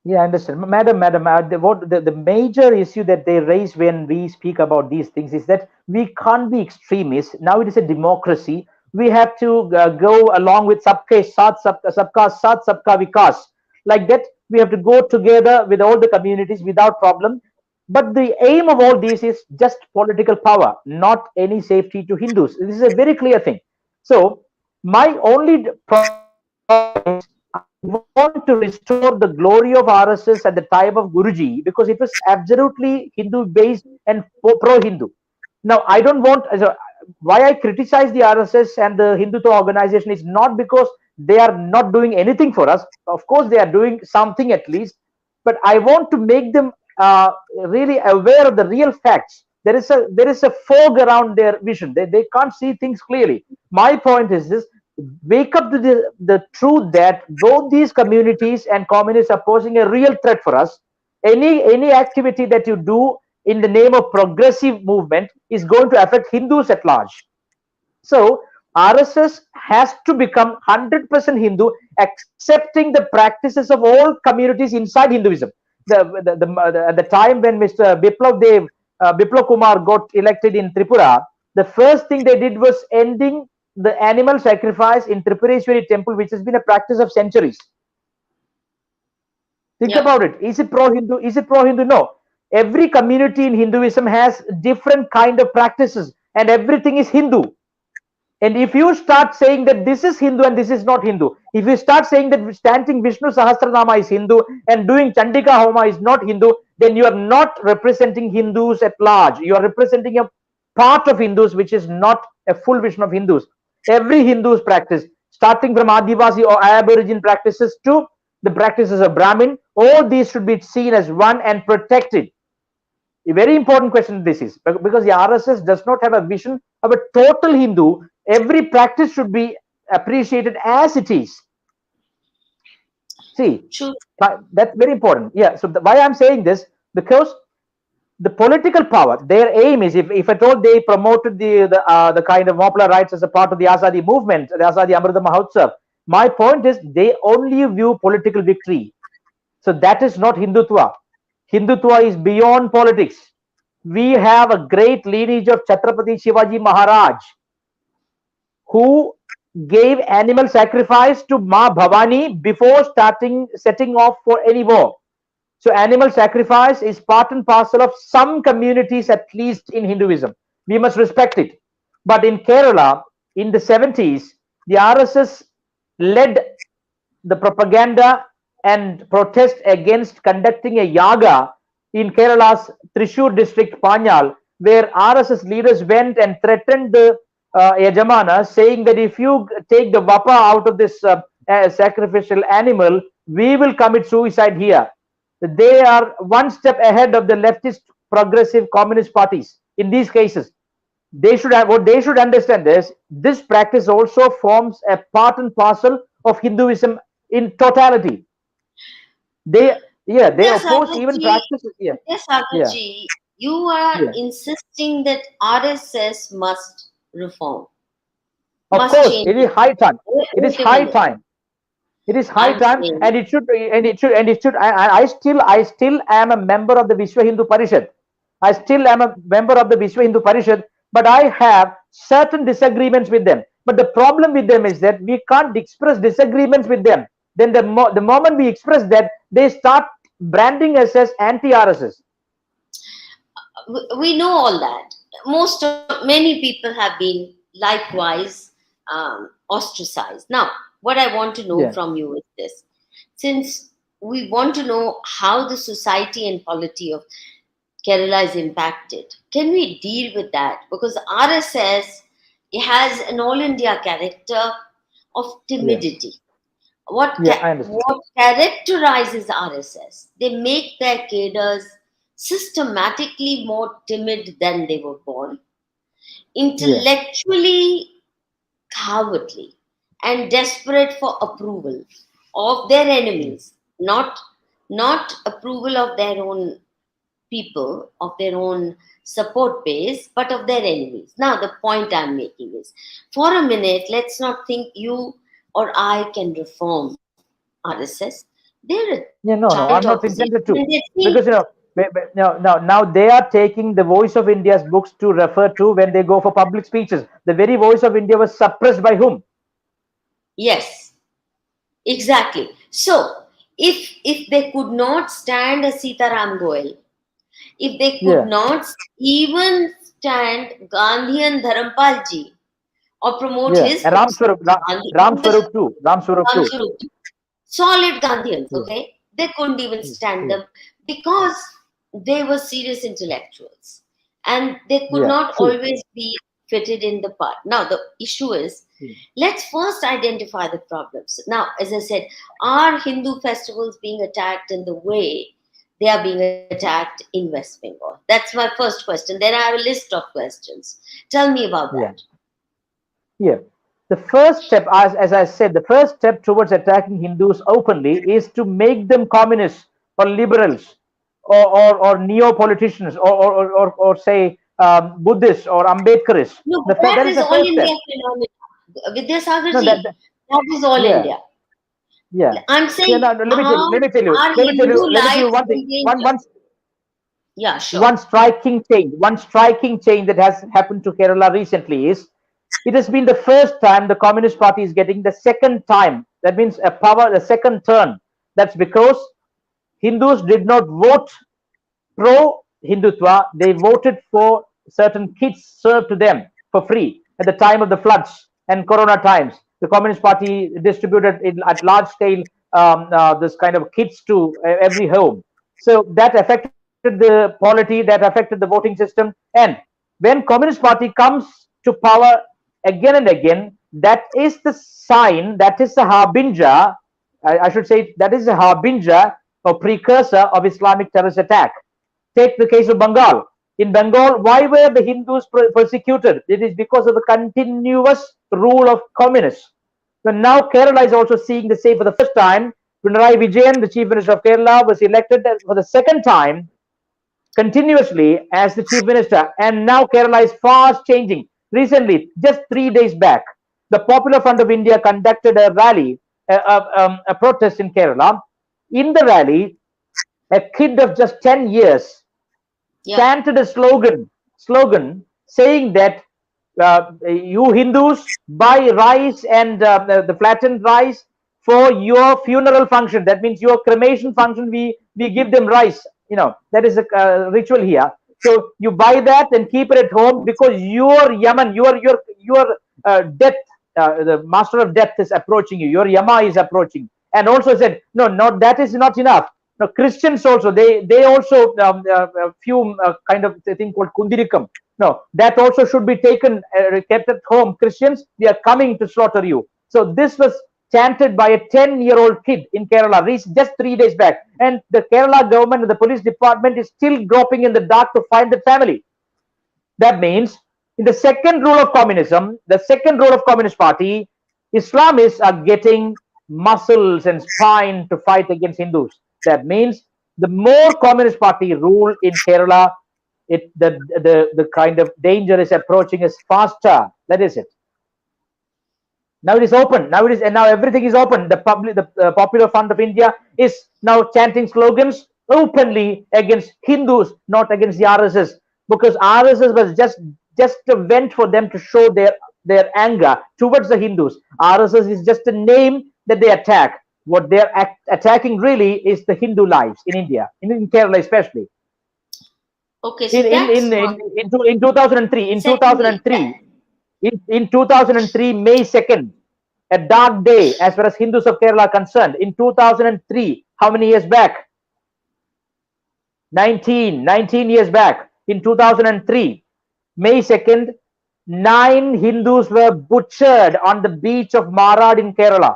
yeah, I understand. Madam, the major issue that they raise when we speak about these things is that we can't be extremists. Now it is a democracy. We have to go along with sabka saath, sabka vikas. Like that, we have to go together with all the communities without problem. But the aim of all this is just political power, not any safety to Hindus. This is a very clear thing. So my only problem is I want to restore the glory of RSS at the time of Guruji because it was absolutely Hindu based and pro Hindu. Now, I don't want, why I criticize the RSS and the Hindutva organization is not because they are not doing anything for us. Of course, they are doing something at least, but I want to make them really aware of the real facts. There is a fog around their vision. They can't see things clearly. My point is this: wake up to the truth that both these communities and communists are posing a real threat for us. Any activity that you do in the name of progressive movement is going to affect Hindus at large. So RSS has to become 100% Hindu, accepting the practices of all communities inside Hinduism. At the time when Mr. Biplav Kumar got elected in Tripura, the first thing they did was ending the animal sacrifice in Tripureshwari temple, which has been a practice of centuries. Think Yeah. about it. Is it pro-Hindu? Is it pro-Hindu? No. Every community in Hinduism has different kind of practices, and everything is Hindu. And if you start saying that this is Hindu and this is not Hindu, if you start saying that chanting Vishnu Sahasranama is Hindu and doing Chandika Homa is not Hindu, then you are not representing Hindus at large. You are representing a part of Hindus which is not a full vision of Hindus. Every Hindu's practice, starting from Adivasi or Aborigine practices to the practices of Brahmin, all these should be seen as one and protected. A very important question this is, because the RSS does not have a vision of a total Hindu. Every practice should be appreciated as it is. See, True. that's very important. Yeah. So why I'm saying this, because the political power, their aim is, if at all they promoted the kind of popular rights as a part of the Azadi movement, the Azadi Amrita Mahotsav. My point is they only view political victory. So that is not Hindutva. Hindutva is beyond politics. We have a great lineage of Chhatrapati Shivaji Maharaj, who gave animal sacrifice to Ma Bhavani before setting off for any war. So animal sacrifice is part and parcel of some communities, at least in Hinduism. We must respect it. But in Kerala, in the 70s, the RSS led the propaganda and protest against conducting a yaga in Kerala's Thrissur district, Panyal, where RSS leaders went and threatened the Yajamana, saying that if you take the Vapa out of this sacrificial animal, we will commit suicide here. They are one step ahead of the leftist progressive communist parties in these cases. They should have, what they should understand is this practice also forms a part and parcel of Hinduism in totality. They, yeah, they oppose even Vidhyasagarji, practices. Yeah, yeah, Vidhyasagarji, you are yeah. insisting that RSS must reform, Of must course, change it is it. high time. It is Wait a high minute. time. It is high I'm time, saying, and it should be, I still am a member of the Vishwa Hindu Parishad. I still am a member of the Vishwa Hindu Parishad, but I have certain disagreements with them. But the problem with them is that we can't express disagreements with them. Then the moment we express that, they start branding us as anti-RSS. we know all that. Many people have been likewise ostracized. Now, what I want to know Yeah, from you is this: since we want to know how the society and polity of Kerala is impacted, can we deal with that? Because RSS has an all India character of yeah, timidity. yeah. I understand. What characterizes RSS? They make their cadres systematically more timid than they were born, Yeah, intellectually cowardly, and desperate for approval of their yeah, enemies, not approval of their own people, of their own support base, but of their enemies. Now, the point I'm making is, for a minute, let's not think you or I can reform RSS. They're a yeah. No, giant no, I'm not opposition, intended and to, they think, because now they are taking the Voice of India's books to refer to when they go for public speeches. The very Voice of India was suppressed by whom? yes, exactly. So, if they could not stand a Sitaram Goel, if they could Yeah, not even stand Gandhi and Dharampal ji or promote yeah. his And Ram books, Swarup, Gandhi Ram was Swarup too. Ram Swarup too. Ram, solid Gandhians, Yeah, okay? They couldn't even yeah, stand yeah, them because they were serious intellectuals and they could yeah. not True. always be fitted in the part. Now, the issue is, Yeah. let's first identify the problems. Now, as I said, are Hindu festivals being attacked in the way they are being attacked in West Bengal? That's my first question. Then I have a list of questions. Tell me about that. Yeah. Yeah. The first step, as I said, the first step towards attacking Hindus openly is to make them communists or liberals or neo politicians or say Buddhist or Ambedkarist. No, but That that is is the all first step. India phenomena. Vidyasagar No, ji, that is all yeah, India. yeah. I'm Yeah, saying, no, no, are Hindu let me tell you lives one thing. in danger? Yeah, sure. One striking change that has happened to Kerala recently is it has been the first time the Communist Party is getting the second time. That means a power, the second turn. That's because Hindus did not vote pro Hindutva, they voted for certain kits served to them for free at the time of the floods and Corona times. The Communist Party distributed at large scale this kind of kits to every home. So that affected the polity, that affected the voting system. And when Communist Party comes to power again and again, that is the sign, that is the harbinger, I should say, that is the harbinger or precursor of Islamic terrorist attack. Take the case of Bengal. In Bengal, why were the Hindus persecuted? It is because of the continuous rule of communists. So now Kerala is also seeing the same for the first time. Pinarayi Vijayan, the chief minister of Kerala, was elected for the second time continuously as the chief minister, and now Kerala is fast changing. Recently, just 3 days back, the Popular Front of India conducted a rally, a protest in Kerala. In the rally, a kid of just 10 years Yeah. chanted a slogan saying that you Hindus buy rice and the flattened rice for your funeral function. That means your cremation function. We give them rice. That is a ritual here. So you buy that and keep it at home because your Yaman, your death, the master of death is approaching you. Your Yama is approaching. And also said, no, not that is not enough. Now Christians also they also fume kind of thing called kundirikam. No, that also should be taken, kept at home. Christians, they are coming to slaughter you. So this was chanted by a 10-year-old kid in Kerala just 3 days back, and the Kerala government and the police department is still groping in the dark to find the family. That means in the second rule of communism, the second rule of Communist Party, Islamists are getting muscles and spine to fight against Hindus. That means the more Communist Party rule in Kerala, the kind of danger is approaching us faster. That is it. Now it is open. Now everything is open. The Popular Front of India is now chanting slogans openly against Hindus, not against the RSS, because RSS was just a vent for them to show their anger towards the Hindus. RSS is just a name that they attack. What they're attacking really is the Hindu lives in India, in Kerala especially. Okay, so that's one. In 2003, Secondly, in 2003, May 2nd, a dark day as far as Hindus of Kerala are concerned. In 2003, how many years back? 19 years back. In 2003, May 2nd, 9 Hindus were butchered on the beach of Marad in Kerala.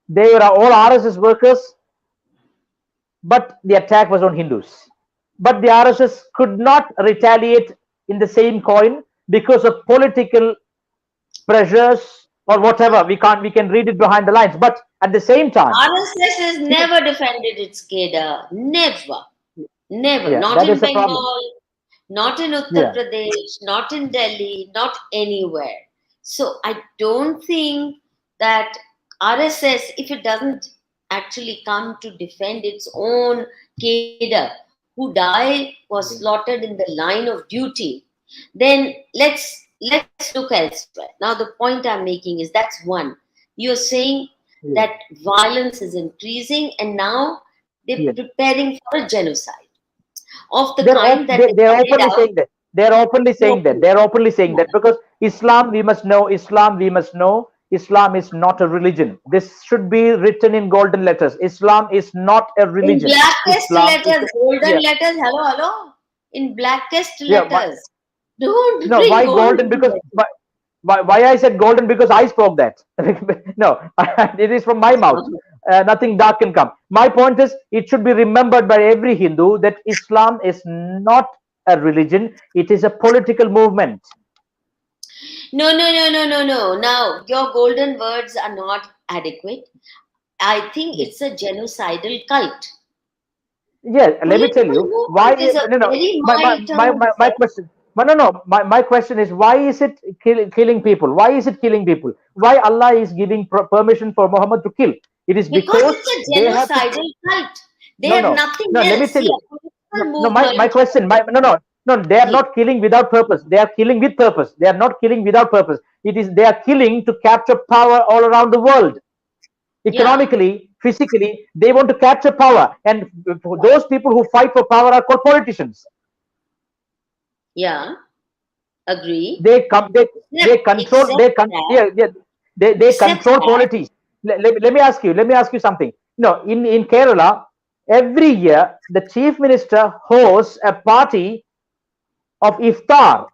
They were all RSS workers, but the attack was on Hindus. But the RSS could not retaliate in the same coin because of political pressures or whatever. We can read it behind the lines. But at the same time, RSS has never defended its cadre. Never. Never. yeah, Not that in is the problem. Bengal, not in Uttar Yeah, Pradesh, not in Delhi, not anywhere. So I don't think that RSS, if it doesn't actually come to defend its own cadre, who was slaughtered in the line of duty, then let's look elsewhere. Now the point I'm making is that's one. You're saying that yeah, violence is increasing and now they're yeah. preparing for a genocide of the kind that they They're carried openly out saying that. They're openly saying that. locally. They're openly saying that because Islam, we must know, Islam is not a religion. This should be written in golden letters. Islam is not a In religion. blackest Islam is, letters, golden yeah, letters, hello, hello. In blackest yeah. letters. Don't No, bring why golden? golden Because letters. why I said golden because I spoke that. No, it is from my mouth. Nothing dark can come. My point is, it should be remembered by every Hindu that Islam is not a religion; it is a political movement. No, no, no, no, no, no. Now, your golden words are not adequate. I think Yeah. it's a genocidal cult. Yeah, let me tell Political you why. movement is a No, no. very My, mild my, term, my, my sir, question. No, no, no. My question is why is it killing people? Why is it killing people? Why Allah is giving permission for Muhammad to kill? It is because because it's a they have to. genocidal cult. They No, have no, nothing no. Let me else. tell See, you. a No, political no. My movement. question. No, no, no. They are Ji, not killing without purpose. They are killing with purpose. They are not killing without purpose. It is they are killing to capture power all around the world. yeah, Economically, physically, they want to capture power, and those people who fight for power are called politicians. yeah, agree. They come they control Except that, yeah, yeah, they except control that, politics. Let me ask you something. In Kerala, every year the chief minister hosts a party of iftar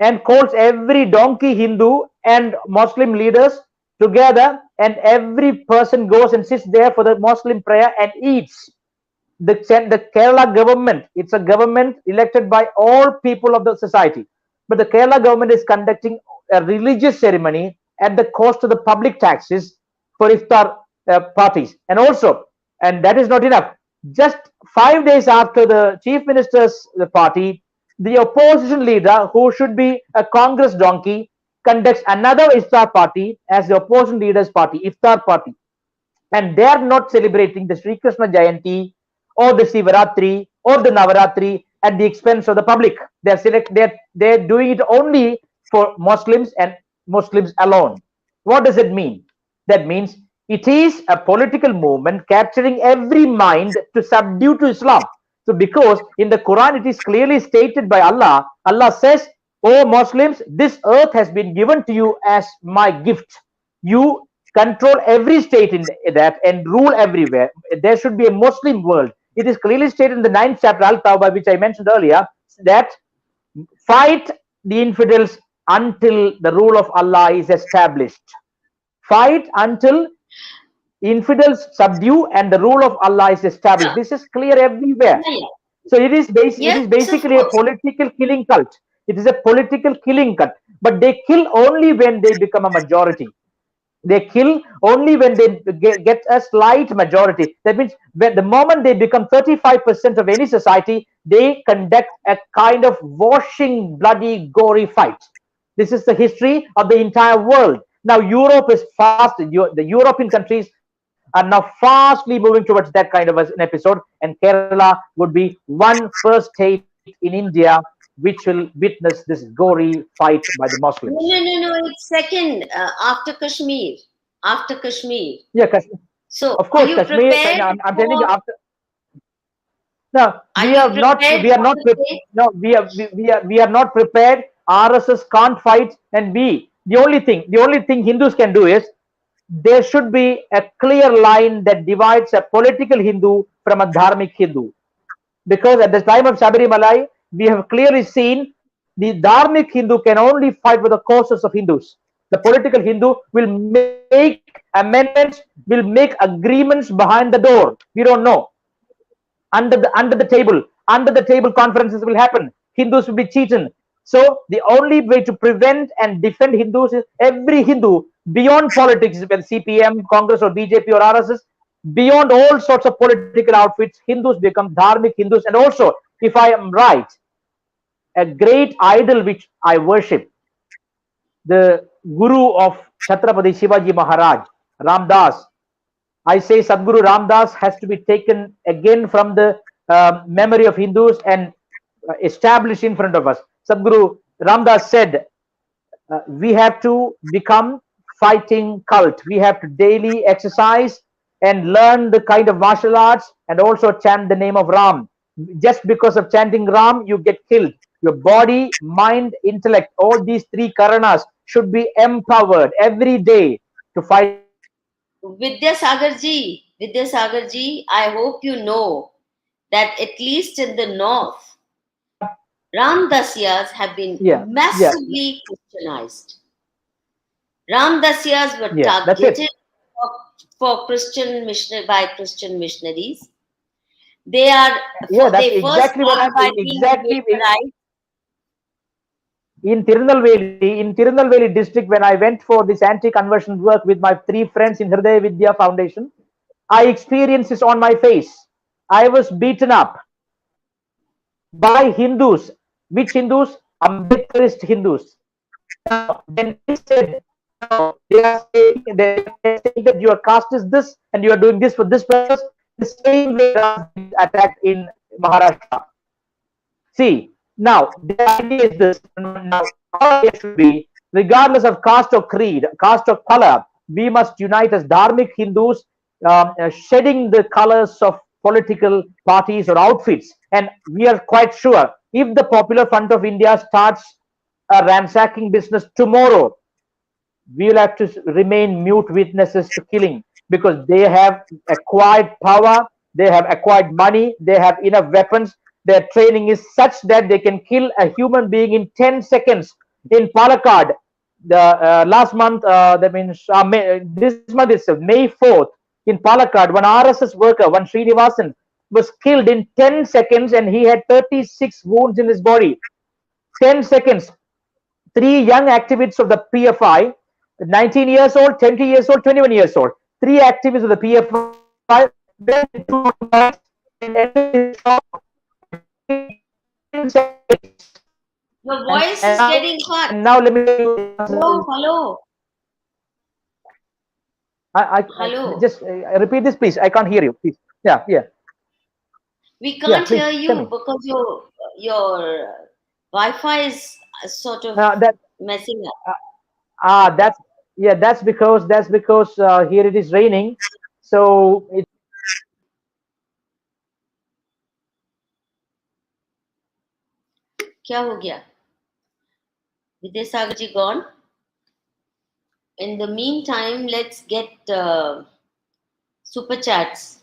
and calls every donkey Hindu and Muslim leaders together, and every person goes and sits there for the Muslim prayer and eats. The Kerala government, it's a government elected by all people of the society. But the Kerala government is conducting a religious ceremony at the cost of the public taxes for iftar parties. And also, and that is not enough, just 5 days after the chief minister's party, the opposition leader, who should be a Congress donkey, conducts another iftar party as the opposition leader's party, iftar party, and they are not celebrating the Sri Krishna Jayanti or the Sivaratri or the Navaratri at the expense of the public. They're doing it only for Muslims and Muslims alone. What does it mean? That means it is a political movement capturing every mind to subdue to Islam. So, because in the Quran it is clearly stated by Allah, Allah says, "O Muslims, this earth has been given to you as my gift. You control every state in that and rule everywhere. There should be a Muslim world." It is clearly stated in the ninth chapter, Al Tawbah, which I mentioned earlier, that fight the infidels until the rule of Allah is established. Fight until infidels subdue and the rule of Allah is established. yeah, This is clear everywhere. yeah, yeah. So it Yes, is of basically a course. political killing cult. It is a political killing cult, but they kill only when they become a majority. They kill only when they get a slight majority. That means when the moment they become 35% of any society, they conduct a kind of washing, bloody, gory fight. This is the history of the entire world. Now Europe is fast. The European countries are now fastly moving towards that kind of an episode, and Kerala would be one first state in India which will witness this gory fight by the Muslims. No, no, no, no. It's second after Kashmir. After Kashmir. Yeah, Kashmir. So, Of are course, you Kashmir. prepared I'm telling you, for? after no, Are you prepared we are for not the date? no, we are not prepared. RSS can't fight, and the only thing Hindus can do is there should be a clear line that divides a political Hindu from a dharmic Hindu. Because at the time of Sabarimalai, we have clearly seen the dharmic Hindu can only fight for the causes of Hindus. The political Hindu will make amendments, will make agreements behind the door. We don't know. Under the table conferences will happen. Hindus will be cheated. So the only way to prevent and defend Hindus is every Hindu beyond politics, whether CPM, Congress, or BJP or RSS, beyond all sorts of political outfits, Hindus become dharmic Hindus. And also, if I am right, a great idol which I worship, the Guru of Chhatrapati Shivaji Maharaj, Ramdas. I say Sadguru Ramdas has to be taken again from the memory of Hindus and established in front of us. Sadguru Ramdas said, we have to become fighting cult. We have to daily exercise and learn the kind of martial arts and also chant the name of Ram. Just because of chanting Ram, you get killed. Your body, mind, intellect, all these three karanas should be empowered every day to fight the infidels. Vidyasagar ji, I hope you know that at least in the north, Ramdasyas have been Yeah, yeah, massively Christianized. Ramdasyas were yeah. That's it. targeted for Christian mission by Christian missionaries. They are Yeah, that's they first exactly what start I'm by being exactly vaporized. in Tirunelveli district. When I went for this anti-conversion work with my three friends in Hridaya Vidya Foundation, I experienced this on my face. I was beaten up by Hindus. Which Hindus? Ambedkarist Hindus. Now, then they said, no, they are saying that your caste is this and you are doing this for this purpose. The same way Raj attacked in Maharashtra. See, now the idea is this. Now, our idea should be, regardless of caste or creed, caste or color, we must unite as dharmic Hindus, shedding the colors of political parties or outfits. And we are quite sure if the Popular Front of India starts a ransacking business tomorrow, we will have to remain mute witnesses to killing, because they have acquired power, they have acquired money, they have enough weapons. Their training is such that they can kill a human being in 10 seconds. In Palakkad, the last month, that means this month itself, May 4th, in Palakkad, one RSS worker, one Srinivasan, was killed in 10 seconds and he had 36 wounds in his body. 10 seconds. Three young activists of the PFI, 19 years old, 20 years old, 21 years old. Three activists of the PFI went into and entered his shop in 10 seconds. Your And, voice and is now getting cut. and now let me tell you, Hello, hello, I hello. just repeat this, please. I can't hear you, please. Yeah, yeah, We yeah. can't hear Please tell you me. because your Wi-Fi is sort of That messing up. that's yeah. That's because here it is raining, so it. क्या हो गया? Vidhyasagar ji gone. In the meantime, let's get super chats.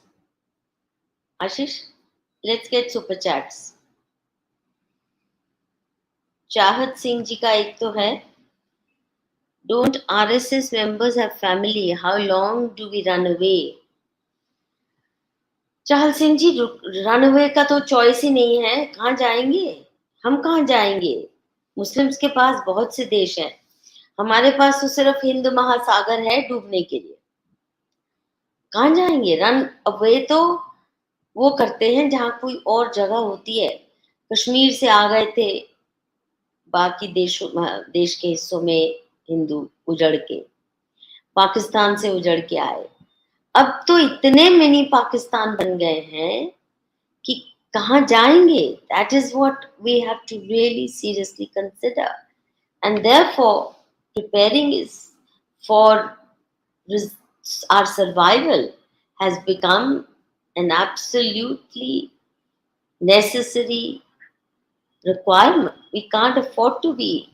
Ashish, let's get super chats. चाहत सिंह जी का एक तो है, don't RSS members have family? How long do we run away? चाहत Singh ji, run away का तो चॉइस ही नहीं है. कहाँ जाएंगे? हम कहाँ जाएंगे? मुस्लिम्स के पास बहुत से देश हैं. हमारे पास तो सिर्फ हिंद महासागर है डूबने के लिए. कहाँ जाएंगे? रन अवे तो वो करते हैं जहां कोई और जगह होती है. कश्मीर से आ गए थे, बाकी देश के हिस्सों में हिंदू उजड़ के, पाकिस्तान से उजड़ के आए. अब तो इतने मिनी पाकिस्तान बन गए हैं कि कहाँ जाएंगे? That is what we have to really seriously consider. And therefore, preparing is for our survival has become an absolutely necessary requirement. We can't afford to be.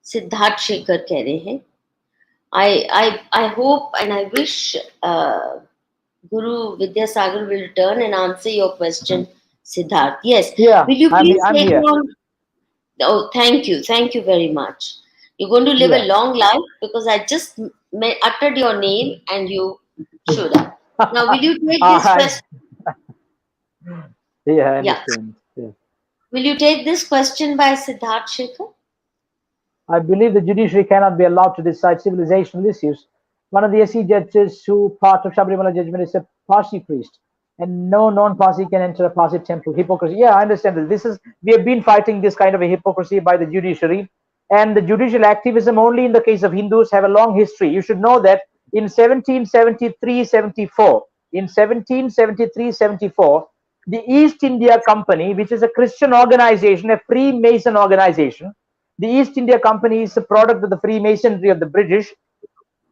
Siddharth Shekhar कह रहे हैं. I hope and I wish Guru Vidhyasagar will return and answer your question, Siddharth. Yes. Yeah, Will you please I'm take here. on? Oh, thank you. Thank you very much. You're going to live a Yeah. long life because I just uttered your name and you showed up. Now, will you take this I, question? yeah, I Yeah. understand. Yeah. Will you take this question by Siddharth Shekhar? I believe the judiciary cannot be allowed to decide civilizational issues. One of the SC judges who part of Shabrimala judgment is a Parsi priest, and no non-Parsi can enter a Parsi temple. Hypocrisy. Yeah, I understand that. This is we have been fighting this kind of a hypocrisy by the judiciary, and the judicial activism only in the case of Hindus have a long history. You should know that in 1773-74, in 1773-74, the East India Company, which is a Christian organization, a Freemason organization, the East India Company is a product of the Freemasonry of the British.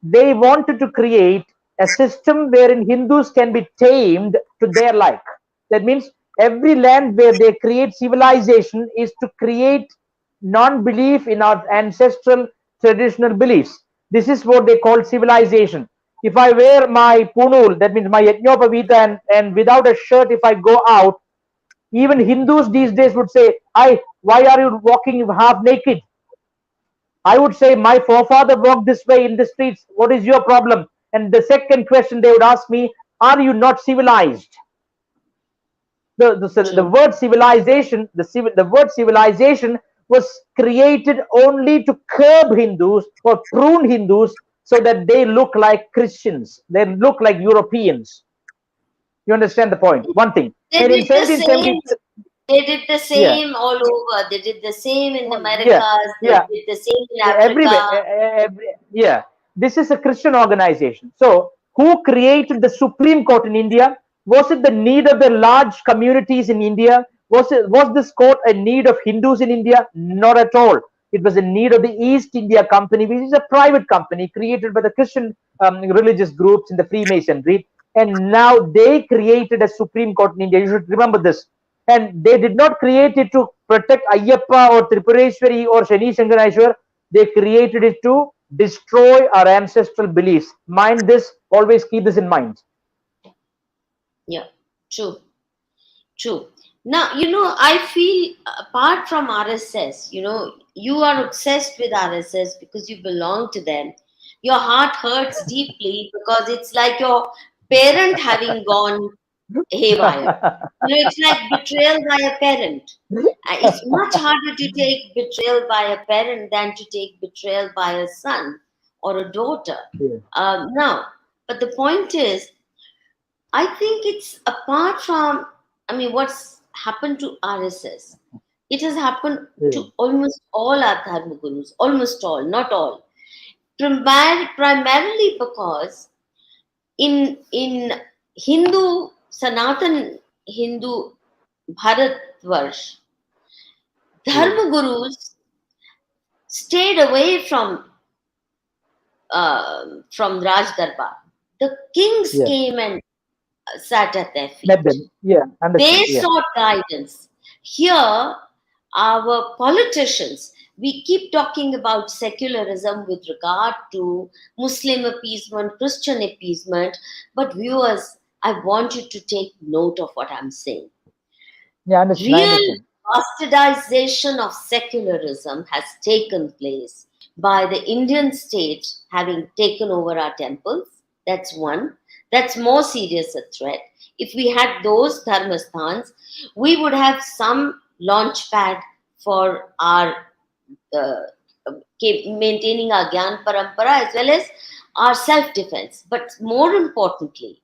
They wanted to create a system wherein Hindus can be tamed to their like. That means every land where they create civilization is to create non-belief in our ancestral traditional beliefs. This is what they call civilization. If I wear my punul, that means my yajñopavita, and without a shirt, if I go out, even Hindus these days would say, why are you walking half naked? I would say, my forefather walked this way in the streets. What is your problem? And the second question they would ask me, are you not civilized? The True. word civilization, the word civilization was created only to curb Hindus or prune Hindus so that they look like Christians. They look like Europeans. You understand the point? One thing. They And in did the same. 1770, They did the yeah, same all over. They did the same in the yeah, Americas. They yeah, did the same in everywhere, Africa. yeah. This is a Christian organization. So, who created the Supreme Court in India? Was it the need of the large communities in India? Was this court a need of Hindus in India? Not at all. It was a need of the East India Company, which is a private company created by the Christian religious groups in the Freemasonry. And now they created a Supreme Court in India. You should remember this. And they did not create it to protect Ayyappa or Tripureshwari or Shani Shankareshwar. They created it to destroy our ancestral beliefs. Mind this, always keep this in mind. Yeah, true, true. Now, I feel apart from RSS, you are obsessed with RSS because you belong to them. Your heart hurts deeply because it's like your parent having gone haywire. It's like betrayal by a parent. It's much harder to take betrayal by a parent than to take betrayal by a son or a daughter. Yeah, Now, but the point is, I think it's apart from, what's happened to RSS? It has happened yeah, to almost all our Dharma gurus, almost all, not all. Primarily because in Hindu, Sanatan Hindu Bharatvarsh, yeah, Dharma gurus stayed away from Raj Darbar. The kings yeah. came and sat at their Met feet. them. Yeah, They understood. Yeah, sought guidance. Here, our politicians, we keep talking about secularism with regard to Muslim appeasement, Christian appeasement, but viewers, I want you to take note of what I'm saying. yeah, I understand. I Real understand. bastardization of secularism has taken place by the Indian state having taken over our temples. That's one. That's more serious a threat. If we had those dharmasthans, we would have some launch pad for our uh, maintaining our Gyan Parampara as well as our self defense. But more importantly,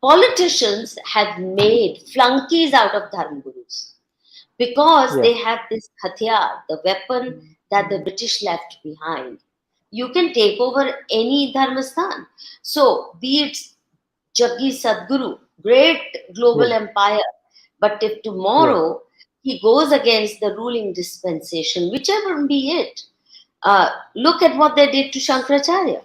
politicians have made flunkies out of Dharma Gurus because Yeah, they have this hathiyar, the weapon that the British left behind. You can take over any dharmastan. So, be it Jaggi Sadguru, great yeah, global empire, but if yeah, tomorrow he goes against the ruling dispensation, whichever be it, look at what they did to Shankaracharya.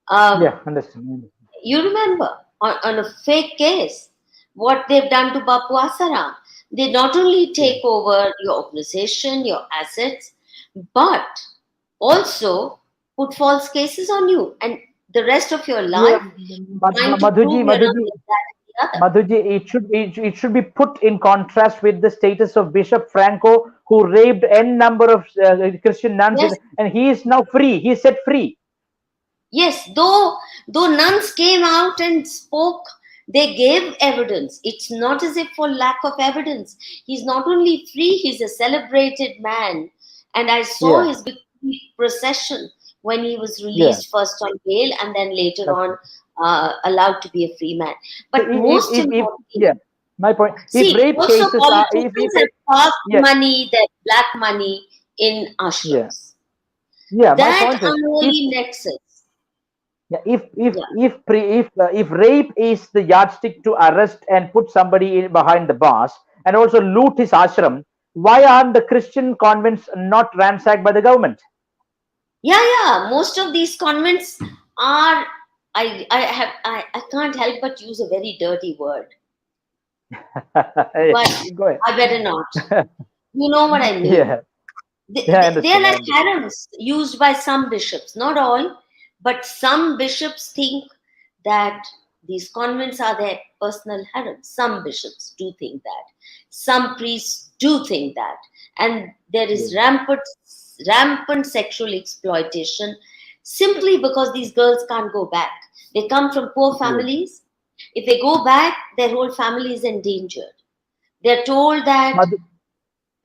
Um, yeah, understand. you remember on a fake case what they've done to Bapu Asaram. They not only Yeah, take over your organization, your assets, but also put false cases on you, and the rest of your yeah. life trying to Madhuji, prove you're not Madhuji, this, that, and the other. Madhuji, it should be put in contrast with the status of Bishop Franco, who raped n number of Christian nuns, Yes, and he is now free. He is set free. yes. Though nuns came out and spoke, they gave evidence. It's not as if for lack of evidence. He's not only free; he's a celebrated man. And I saw Yeah, his victory procession when he was yeah. released first on bail and then later That's on allowed to be a free man. so. But most If importantly, yeah, my point. If see, rape also cases are politicians if have passed yeah, money, that black money in yeah, ashrams. yeah. My That point is if unholy nexus. yeah, Yeah. if rape is the yardstick to arrest and put somebody behind the bars and also loot his ashram, why aren't the Christian convents not ransacked by the government? Yeah, yeah. Most of these convents are. I can't help but use a very dirty word, but Go ahead. I better not. You know what I mean. Yeah, They, yeah, I they, they're understand. I like understand. harems used by some bishops, not all, but some bishops think that these convents are their personal harems. Some bishops do think that. Some priests do think that. And there Yeah, is rampant sexual exploitation simply because these girls can't go back. They come from poor yeah. families. If they go back, their whole family is endangered. They're told that, Madhu,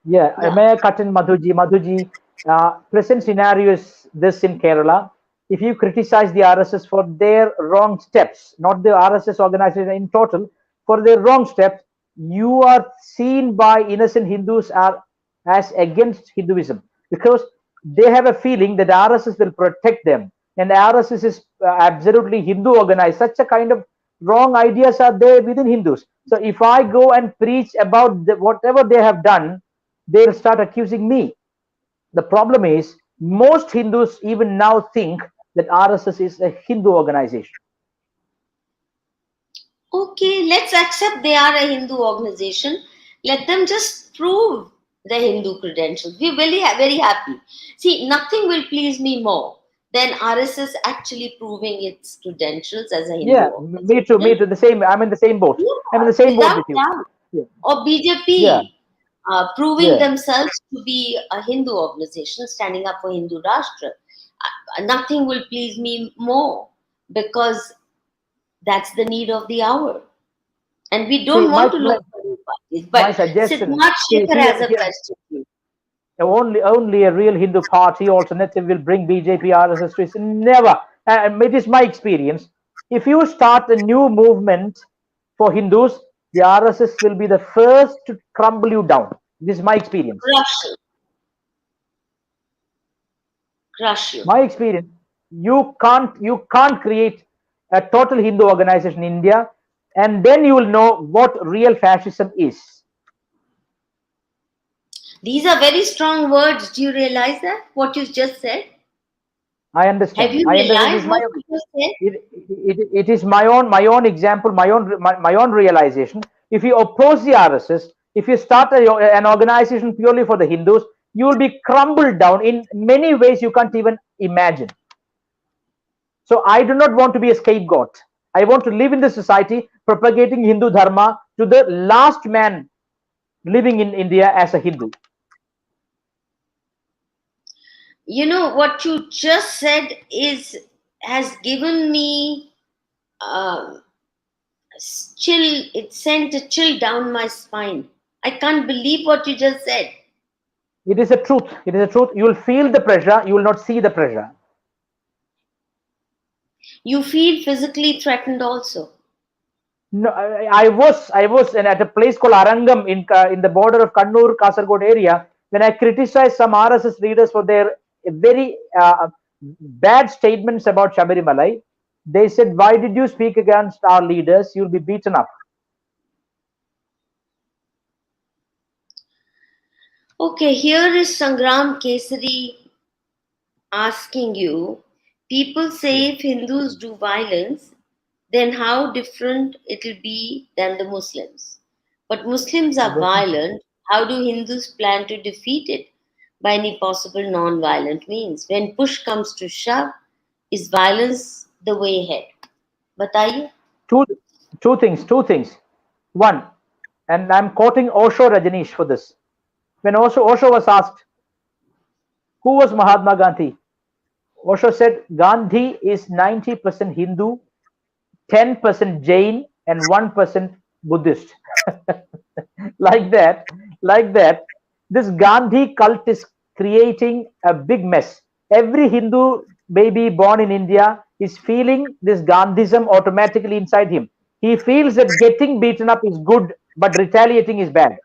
yeah, yeah, may I cut in Madhuji? Madhuji, present scenario is this in Kerala. If you criticize the RSS for their wrong steps, not the RSS organization in total, for their wrong steps, you are seen by innocent Hindus are as against Hinduism, because they have a feeling that RSS will protect them, and RSS is absolutely Hindu organized. Such a kind of wrong ideas are there within Hindus. So if I go and preach about whatever they have done, they'll start accusing me. The problem is most Hindus even now think that RSS is a Hindu organization. Okay, let's accept they are a Hindu organization. Let them just prove the Hindu credentials. We're very happy. See, nothing will please me more than RSS actually proving its credentials as a Hindu Yeah, me too, me organization. too. The same. I'm in the same boat. I'm in Yeah, the same boat without with you. doubt. Yeah, Or yeah, BJP proving yeah. themselves to be a Hindu organization standing up for Hindu Rashtra. Nothing will please me more because that's the need of the hour. And we See, don't want to look for new parties. my But suggestion. Siddharth See, Shekhar has a here, question for you. only a real Hindu party alternative will bring BJP RSS to its never. It is my experience. If you start a new movement for Hindus, the RSS will be the first to crumble you down. This is my experience. Crush you. Crush you. My experience. You can't create a total Hindu organization in India, and then you will know what real fascism is. These are very strong words. Do you realize that? What you just said? I Have understand. you I understand. It is realized my what you just said? it is my own example, my own realization. If you oppose the RSS, if you start an organization purely for the Hindus, you will be crumbled down in many ways you can't even imagine. So I do not want to be a scapegoat. I want to live in the society propagating Hindu dharma to the last man living in India as a Hindu. You know what you just said is has given me um, chill. It sent a chill down my spine. I can't believe what you just said. It is a truth. It is a truth. You will feel the pressure. You will not see the pressure. You feel physically threatened also. No, I was at a place called Arangam in the border of Kannur Kasargod area when I criticized some RSS leaders for their very bad statements about Shabarimalai. They said, "Why did you speak against our leaders? You'll be beaten up." Okay, here is Sangram Kesari asking you, people say Yeah. if Hindus do violence, then how different it'll be than the Muslims. But Muslims are violent. How do Hindus plan to defeat it? By any possible non violent means. When push comes to shove, is violence the way ahead? Bataiye? Two, two things. One, and I'm quoting Osho Rajanish for this. When Osho was asked, who was Mahatma Gandhi? Osho said, Gandhi is 90% Hindu, 10% Jain, and 1% Buddhist. like that, like that. This Gandhi cult is creating a big mess. Every Hindu baby born in India is feeling this Gandhism automatically inside him. He feels that getting beaten up is good, but retaliating is bad.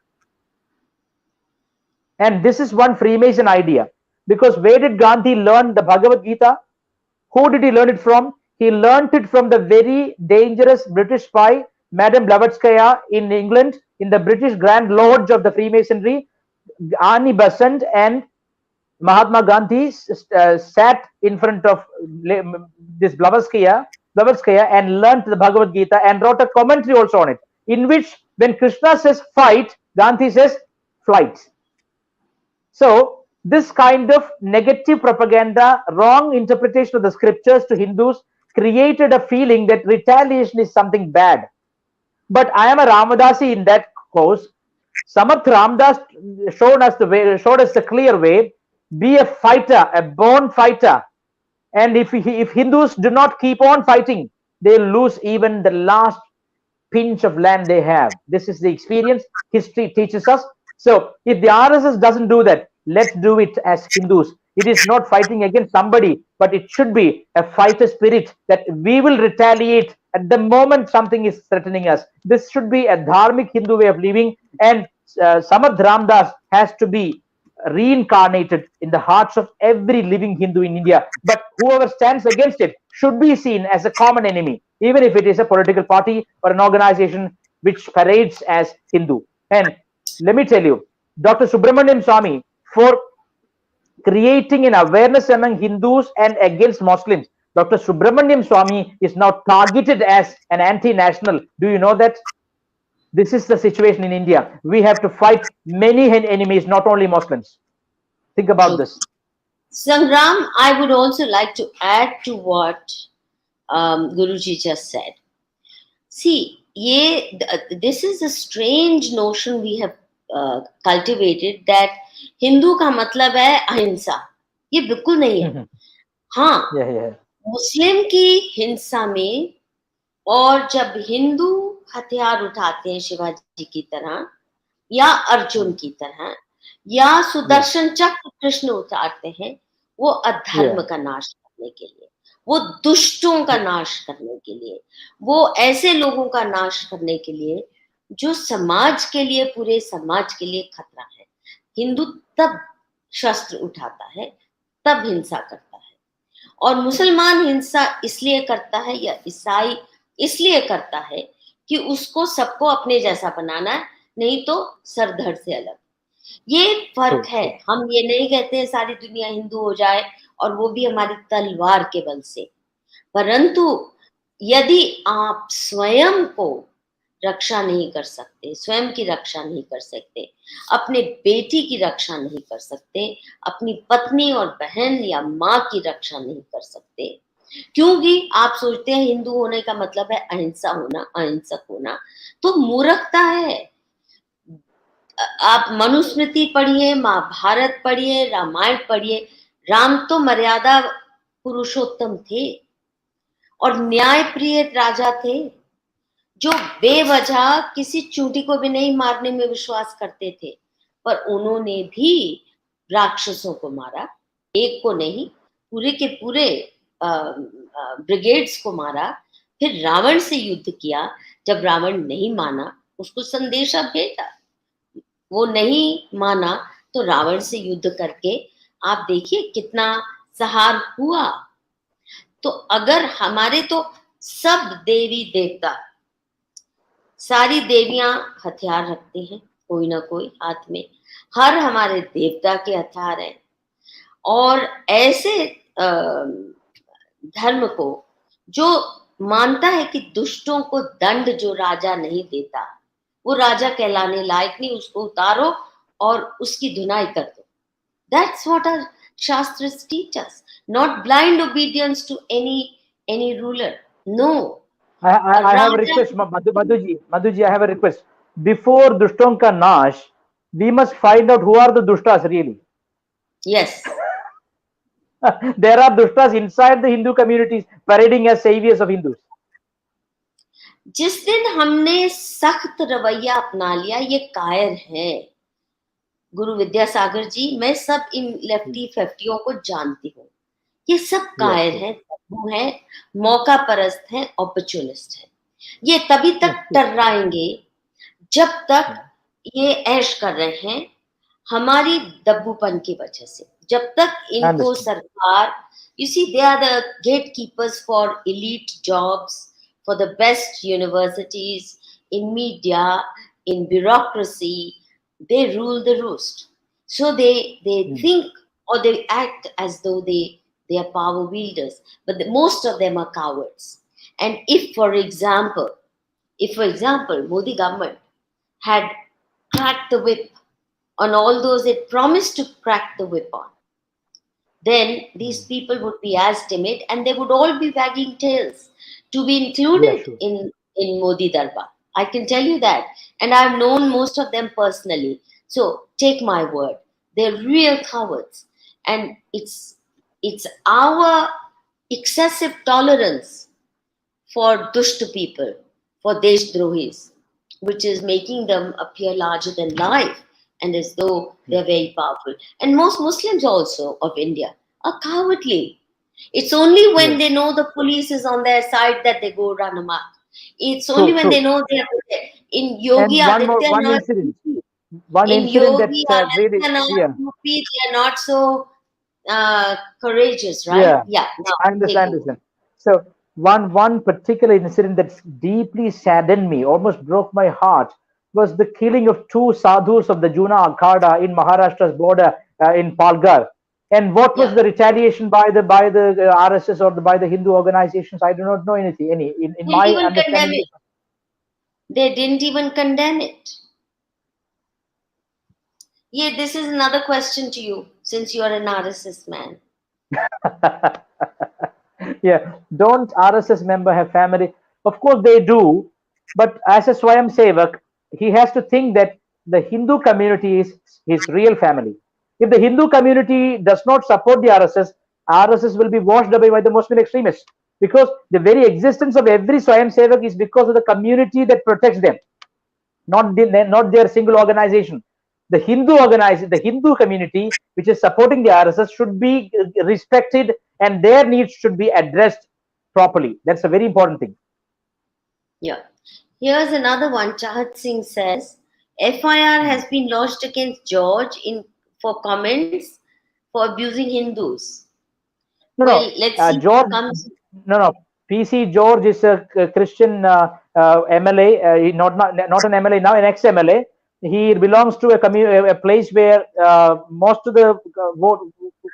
And this is one Freemason idea. Because where did Gandhi learn the Bhagavad Gita? Who did he learn it from? He learned it from the very dangerous British spy, Madame Blavatsky in England, in the British Grand Lodge of the Freemasonry. Annie Besant and Mahatma Gandhi sat in front of this Blavatsky and learned the Bhagavad Gita and wrote a commentary also on it, in which when Krishna says fight, Gandhi says flight. So, this kind of negative propaganda, wrong interpretation of the scriptures to Hindus created a feeling that retaliation is something bad. But I am a Ramadasi in that cause. Samath Ramdas showed us the clear way. Be a fighter, a born fighter. And if Hindus do not keep on fighting, they'll lose even the last pinch of land they have. This is the experience history teaches us. So if the RSS doesn't do that, let's do it as Hindus. It is not fighting against somebody, but it should be a fighter spirit that we will retaliate at the moment something is threatening us. This should be a dharmic Hindu way of living, and Samarth Ramdas has to be reincarnated in the hearts of every living Hindu in India. But whoever stands against it should be seen as a common enemy, even if it is a political party or an organization which parades as Hindu. And let me tell you, Dr. Subramaniam Swamy, for creating an awareness among Hindus and against Muslims, Dr. Subramaniam Swamy is now targeted as an anti-national. Do you know that? This is the situation in India. We have to fight many enemies, not only Muslims. Think about True. this. Sangram, I would also like to add to what Guruji just said. See, this is a strange notion we have cultivated that Hindu का मतलब है अहिंसा. ये बिल्कुल नहीं है. हाँ, Yeah, yeah. मुस्लिम की हिंसा में, और जब हिंदू हथियार उठाते हैं शिवाजी की तरह या अर्जुन की तरह या सुदर्शन चक्र कृष्ण उतारते हैं, वो अधर्म का नाश करने के लिए, वो दुष्टों का नाश करने के लिए, वो ऐसे लोगों का नाश करने के लिए जो समाज के लिए, पूरे समाज के लिए खतरा है. हिंदू तब शस्त्र उठाता है, तब हिंसा करता है. और मुसलमान हिंसा इसलिए करता है या ईसाई इसलिए करता है कि उसको सबको अपने जैसा बनाना है, नहीं तो सरधड़ से अलग. ये फर्क है. हम ये नहीं कहते हैं सारी दुनिया हिंदू हो जाए, और वो भी हमारी तलवार के बल से. परंतु यदि आप स्वयं को रक्षा नहीं कर सकते, स्वयं की रक्षा नहीं कर सकते, अपने बेटी की रक्षा नहीं कर सकते, अपनी पत्नी और बहन या माँ की रक्षा नहीं कर सकते, क्योंकि आप सोचते हैं हिंदू होने का मतलब है अहिंसा होना, अहिंसक होना, तो मूर्खता है. आप मनुस्मृति पढ़िए, महाभारत पढ़िए, रामायण पढ़िए. राम तो मर्यादा पुरुषोत्तम थे और न्यायप्रिय राजा थे, जो बेवजह किसी चूंटी को भी नहीं मारने में विश्वास करते थे. पर उन्होंने भी राक्षसों को मारा, एक को नहीं, पूरे के पूरे ब्रिगेड्स को मारा. फिर रावण से युद्ध किया. जब रावण नहीं माना, उसको संदेशा भेजा, वो नहीं माना, तो रावण से युद्ध करके आप देखिए कितना सहार हुआ. तो अगर हमारे तो सब देवी देवता, सारी देवियां हथियार रखती हैं, कोई ना कोई हाथ में. हर हमारे देवता के हथियार हैं. और ऐसे धर्म को जो मानता है कि दुष्टों को दंड जो राजा नहीं देता, वो राजा कहलाने लायक नहीं, उसको उतारो और उसकी धुनाई कर दो. That's what our Shastras teach us. Not blind obedience to any ruler. No. I have a request, Madhuji, I have a request. Before Dushton ka Nash, we must find out who are the Dushtas really. Yes. There are Dushtas inside the Hindu communities parading as saviors of Hindus. जिस दिन हमने सख्त रवैया अपना लिया, ये कायर है. गुरु विद्यासागर जी, मैं सब इन लेफ्टी फेफ्टियों को जानती हूँ. ये सब कायर हैं, तब्बू हैं, मौका परस्त हैं, अपॉर्चुनिस्ट हैं. ये तभी तक टर्राएंगे जब तक ये ऐश कर रहे हैं हमारी दब्बूपन की वजह से. जब तक इनको सरकार, you see, they are the gatekeepers for elite jobs, for the best universities, in media, in bureaucracy. They rule the roost. So they think, or they act as though they are power wielders, but most of them are cowards. And if, for example, Modi government had cracked the whip on all those it promised to crack the whip on, then these people would be as timid and they would all be wagging tails to be included in Modi Darbar. I can tell you that. And I've known most of them personally. So take my word, they're real cowards. And it's our excessive tolerance for dushta people, for deshdrohis, which is making them appear larger than life and as though they're very powerful. And most Muslims also of India are cowardly. It's only when Yes. they know the police is on their side that they go run amok. It's only True, when they true. know they are in Yogi And one Adityanath incident, UP. one In incident Yogi that really, Adityanath yeah, UP, they are not so courageous, right? yeah, Yeah. Now I take understand over. this. So one particular incident that's deeply saddened me, almost broke my heart, was the killing of two sadhus of the Juna Akhada in Maharashtra's border in Palghar. And what was Yeah. the retaliation by the RSS or by the Hindu organizations? I do not know anything. In Didn't my even condemn understanding, it. They didn't even condemn it. Yeah, this is another question to you, since you are an RSS man. yeah, don't RSS member have family? Of course they do, but as a Swayam Sevak, he has to think that the Hindu community is his real family. If the Hindu community does not support the RSS, RSS will be washed away by the Muslim extremists. Because the very existence of every Swayam Sevak is because of the community that protects them, not their single organization. The Hindu community which is supporting the RSS should be respected, and their needs should be addressed properly. That's a very important thing. Yeah. Here's another one. Chahat Singh says FIR Hmm. has been lodged against George in for comments for abusing Hindus. No, Well, no, let's see what George. comes. No. PC George is a Christian MLA, not an MLA now, an ex MLA. He belongs to a place where most of the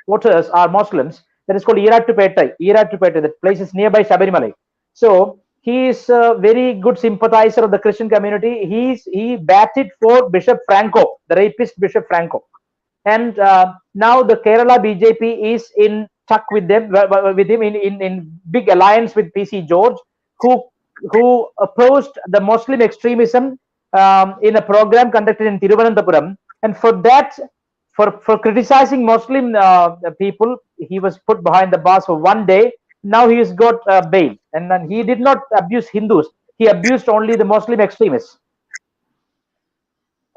voters are Muslims. That is called Irattupettai. Irattupettai. That place is nearby Sabarimala. So he is a very good sympathizer of the Christian community. He batted for Bishop Franco, the rapist Bishop Franco. And now the Kerala BJP is in tuck with them with him in big alliance with PC George, who opposed the Muslim extremism in a program conducted in Tiruvananthapuram, and for that, for criticizing Muslim people, he was put behind the bars for 1 day. Now he has got bail, and then he did not abuse Hindus. He abused only the Muslim extremists.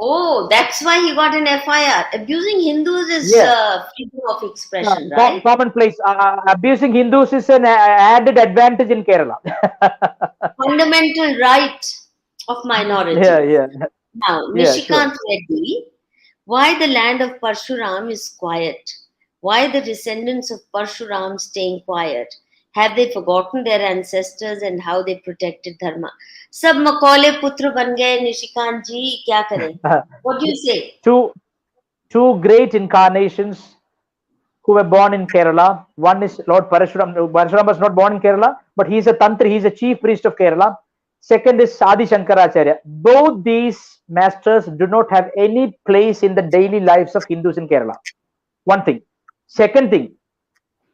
Oh, that's why he got an FIR. Abusing Hindus is Yeah. freedom of expression, right? Commonplace. Abusing Hindus is an added advantage in Kerala. Fundamental right of Yeah, minorities. yeah, Now, yeah, sure. Nishikant Reddy, why the land of Parshuram is quiet? Why the descendants of Parshuram staying quiet? Have they forgotten their ancestors and how they protected dharma? सब Macaulay पुत्र बन गए निशिकांत जी क्या करें? What do you say? two two great incarnations who were born in Kerala. One is Lord Parashuram. Parashuram was not born in Kerala, but he is a tantri. He is a chief priest of Kerala. Second is Adi Shankaracharya. Both these masters do not have any place in the daily lives of Hindus in Kerala. One thing. Second thing,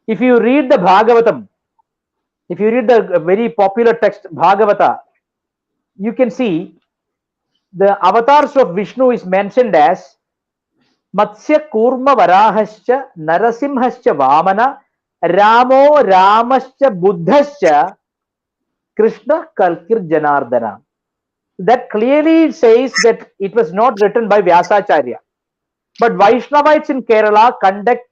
if you read the Bhagavatam, if you read the very popular text Bhagavata, you can see the avatars of Vishnu is mentioned as Matsya Kurma Varahascha Narasimhascha Vamana Ramo Ramascha Buddhascha Krishna Kalkir Janardana. That clearly says that it was not written by Vyasacharya. But Vaishnavites in Kerala conduct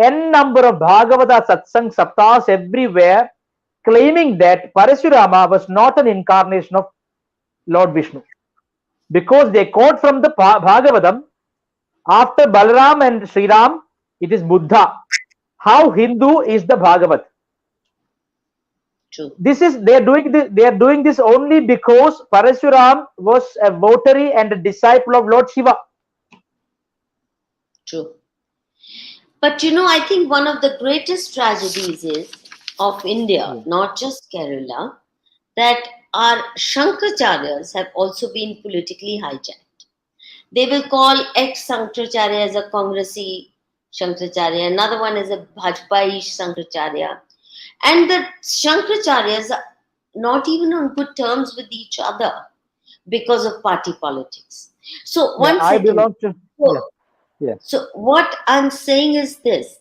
n number of Bhagavata satsang saptas everywhere, claiming that Parasurama was not an incarnation of Lord Vishnu, because they quote from the Bhagavatam, after Balaram and Sri Ram, it is Buddha. How Hindu is the Bhagavat? True, This is they are doing this only because Parasuram was a votary and a disciple of Lord Shiva. true. But I think one of the greatest tragedies is of India, Yeah. not just Kerala, that our Shankracharyas have also been politically hijacked. They will call ex Shankracharya as a Congressy Shankracharya, another one is a Bhajpaish Shankracharya. And the Shankracharyas are not even on good terms with each other because of party politics. So, Yeah, one I second. belong to, yeah, So, yeah, so what I'm saying is this: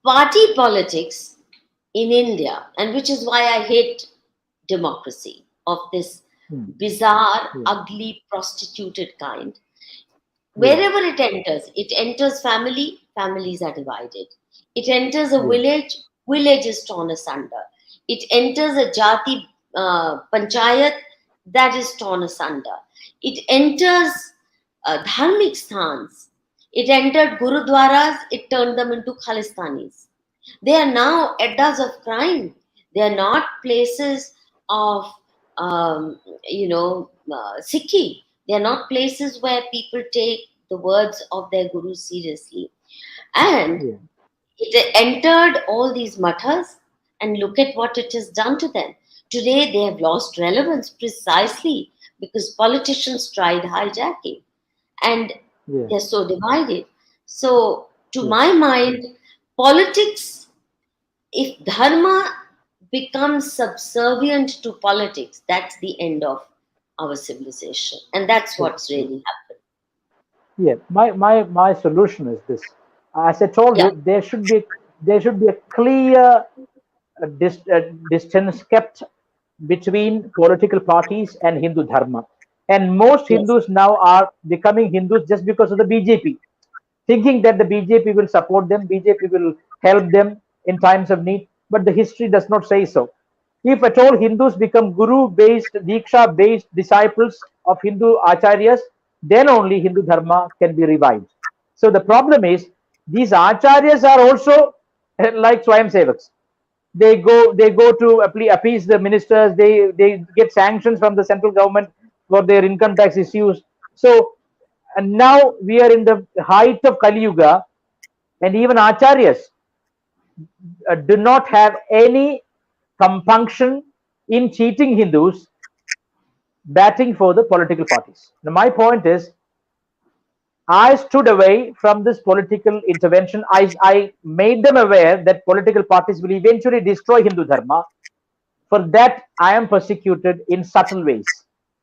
party politics in India, and which is why I hate democracy of this hmm, bizarre, yeah, ugly, prostituted kind. yeah, Wherever it enters family, families are divided. It enters a yeah, village, village is torn asunder. It enters a jati panchayat, that is torn asunder. It enters dharmic sthans. It entered gurudwaras, it turned them into khalistanis. They are now eddas of crime. They are not places of, Sikhi. They are not places where people take the words of their guru seriously. And yeah, it entered all these mathas, and look at what it has done to them. Today, they have lost relevance precisely because politicians tried hijacking, and yeah, they're so divided. So, to yeah, my mind, politics, if dharma becomes subservient to politics, that's the end of our civilization. And that's yeah, what's yeah. really happened. Yeah, my solution is this. As I told Yeah, you, there should be a clear distance kept between political parties and Hindu dharma. And most yes, Hindus now are becoming Hindus just because of the BJP, thinking that the BJP will support them, BJP will help them in times of need. But the history does not say so. If at all Hindus become Guru based, Diksha based disciples of Hindu acharyas, then only Hindu Dharma can be revived. So the problem is these acharyas are also like Swayam Sevaks. They go to appease the ministers. They get sanctions from the central government for their income tax issues. So and now we are in the height of Kali Yuga, and even acharyas do not have any compunction in cheating Hindus, batting for the political parties. Now, my point is, I stood away from this political intervention. I made them aware that political parties will eventually destroy Hindu Dharma. For that, I am persecuted in subtle ways.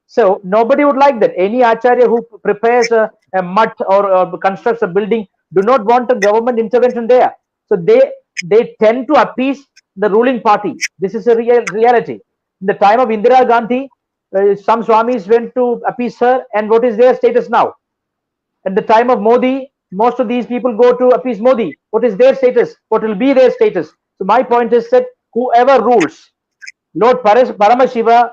So nobody would like that. Any acharya who prepares a mutt or constructs a building do not want a government intervention there. So they tend to appease the ruling party. This is a reality. In the time of Indira Gandhi, some Swamis went to appease her, and what is their status now? At the time of Modi, most of these people go to appease Modi. What is their status? What will be their status? So my point is that whoever rules, Lord Paramashiva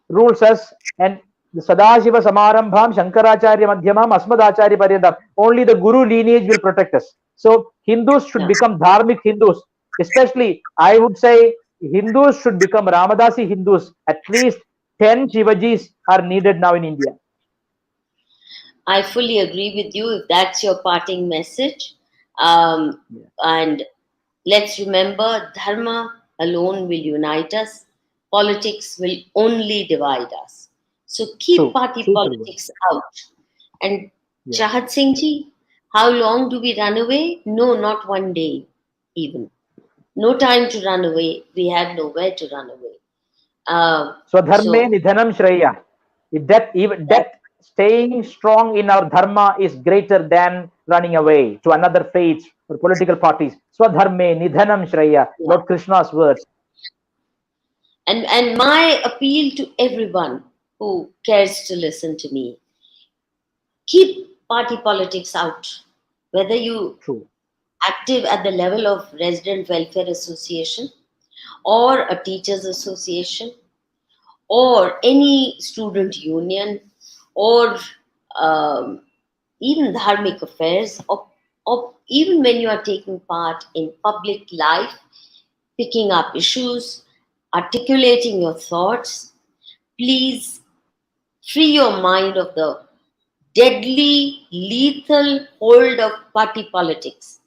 rules us, and the Sadashiva Samarambham, Shankaracharya Madhyamam, Asmadacharya Paryadam. Only the Guru lineage will protect us. So Hindus should yeah. become Dharmic Hindus. Especially, I would say Hindus should become Ramadasi Hindus. At least 10 Shivajis are needed now in India. I fully agree with you if that's your parting message. Yeah. And let's remember, dharma alone will unite us, politics will only divide us. So keep True, party true, Kilva. politics out. And Yeah. Chahat Singh ji, how long do we run away? No, not one day, even. No time to run away. We had nowhere to run away. Swadharme So nidhanam shreya. Even that, death, staying strong in our dharma is greater than running away to another faith or political parties. Swadharme nidhanam shreya. yeah. Lord Krishna's words. And my appeal to everyone who cares to listen to me, keep party politics out. Whether you True. active at the level of resident welfare association or a teachers association or any student union or um, even dharmic affairs or even when you are taking part in public life, picking up issues, articulating your thoughts, please free your mind of the deadly, lethal hold of party politics.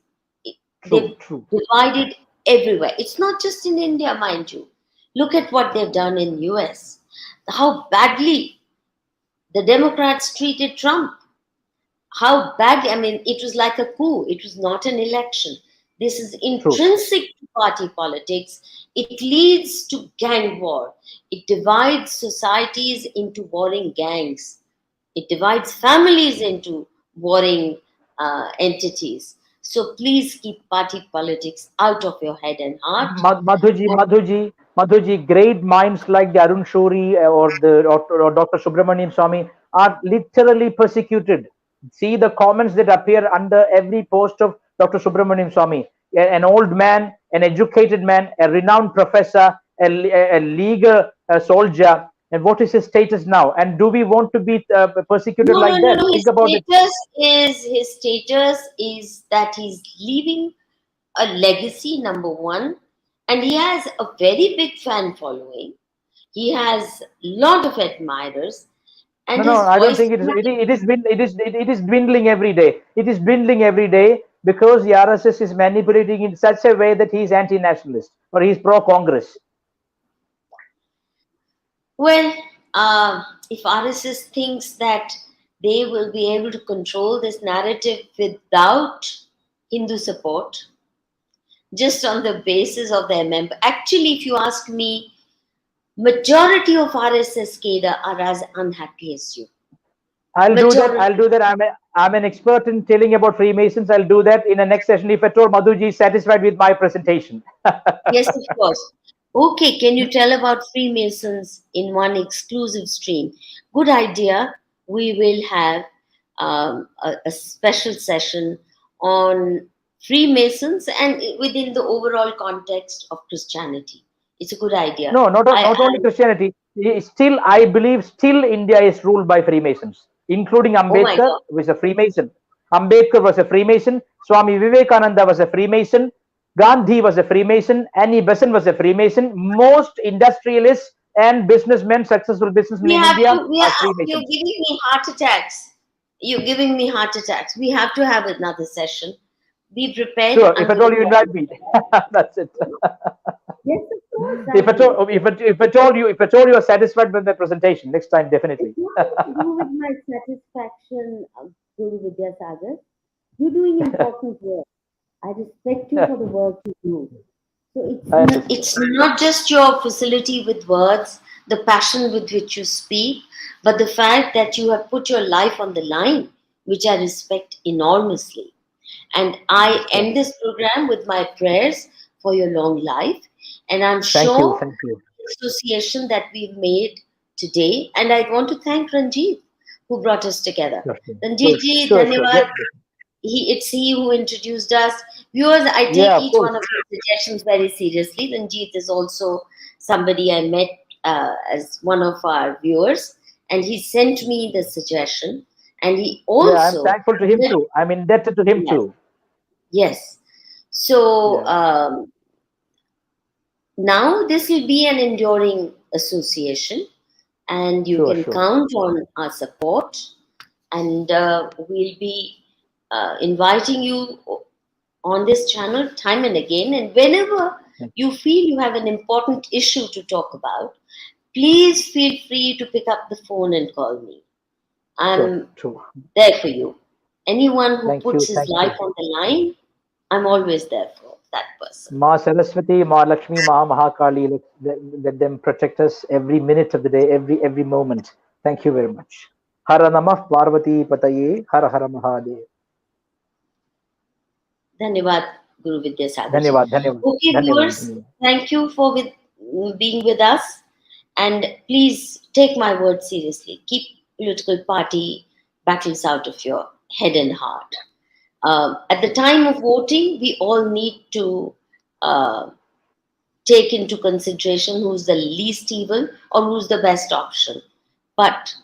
True. They've True. divided everywhere. It's not just in India, mind you. Look at what they've done in US. How badly the Democrats treated Trump. How badly, I mean, it was like a coup. It was not an election. This is True. intrinsic to party politics. It leads to gang war. It divides societies into warring gangs. It divides families into warring entities. So please keep party politics out of your head and heart. Madhuji, great minds like the Arun Shori or Dr. Subramaniam Swami are literally persecuted. See the comments that appear under every post of Dr. Subramaniam Swami. an old man, an educated man, a renowned professor, a legal soldier. And what is his status now? And do we want to be persecuted No, no, like no, that? no. Think about it. His status is that he's leaving a legacy, number one, and he has a very big fan following. He has a lot of admirers, No, and no, his I don't voice. think it is dwindling every day. It is dwindling every day because the RSS is manipulating in such a way that he is anti-nationalist or he is pro-Congress. Well, if RSS thinks that they will be able to control this narrative without Hindu support, just on the basis of their member. Actually, if you ask me, majority of RSS cadre are as unhappy as you. I'll do that. Majority. I'll do that. I'm an expert in telling about Freemasons. I'll do that in the next session if at all Madhuji is satisfied with my presentation. Yes, of course. Okay, can you tell about Freemasons in one exclusive stream? Good idea. We will have a special session on Freemasons and within the overall context of Christianity. It's a good idea. No, not I only Christianity. Still, I believe still India is ruled by Freemasons, including oh my Ambedkar, God. who is a Freemason. Ambedkar was a Freemason. Swami Vivekananda was a Freemason. Gandhi was a Freemason. Annie Besant was a Freemason. Most industrialists and businessmen, successful businessmen We in have India to. We are are, you're Freemasons. giving me heart attacks. You're giving me heart attacks. We have to have another session. Be prepared. Sure, if I'm at going all to you call invite you. me, that's it. Yes, of course I will. If at all you are satisfied with the presentation, next time definitely. It's nothing to do with my satisfaction, Guru Vidhyasagar. You're doing important work. I respect you for the work you do. So I understand. it's not just your facility with words, the passion with which you speak, but the fact that you have put your life on the line, which I respect enormously. And I Sure. end this program with my prayers for your long life. And I'm Thank you. sure Thank you. the association that we've made today, and I want to thank Ranjit who brought us together. Sure, sure, Ranjit ji, sure, sure. Dhanyavad. It's he who introduced us. Viewers, I take Yeah, of each course. one of your suggestions very seriously. Ranjit is also somebody I met as one of our viewers, and he sent me the suggestion. And he Yeah, I'm also, thankful to him too. I'm indebted to him yes, too. yes. So Yeah, now this will be an enduring association, and you sure, can sure. count on our support. And we'll be inviting you on this channel time and again. And whenever you feel you have an important issue to talk about, please feel free to pick up the phone and call me. Sure, I'm true. there for you. Anyone who Thank you, puts his thank you. life on the line, I'm always there for that person. Ma Saraswati, Ma Lakshmi, Ma Mahakali, let them protect us every minute of the day, every moment. Thank you very much. Hara Namah Parvati Pataye, Hara Hara Mahadev. Dhanyavad, Guru Vidyasagar ji. Dhanyavad, dhanyavad, Okay, dhanyavad, viewers, dhanyavad. thank you for being with us. And please take my word seriously. Keep political party battles out of your head and heart. At the time of voting, we all need to uh, take into consideration who's the least evil or who's the best option. But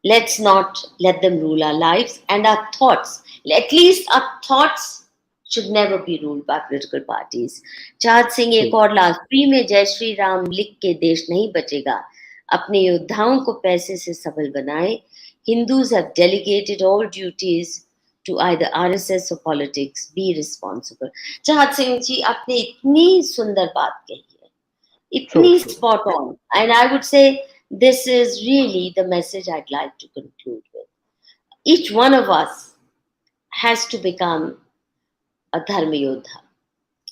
let's not let them rule our lives and our thoughts. At least our thoughts should never be ruled by political parties. चाँद सिंह एक True. और last free में जय श्री राम लिख के देश नहीं बचेगा अपने योद्धाओं को पैसे से सबल बनाए Hindus have delegated all duties to either RSS or politics. Be responsible. चाँद सिंह जी आपने इतनी सुंदर बात कही है True, itni true. spot on. And I would say this is really the message I'd like to conclude with. Each one of us has to become a Dharma Yodha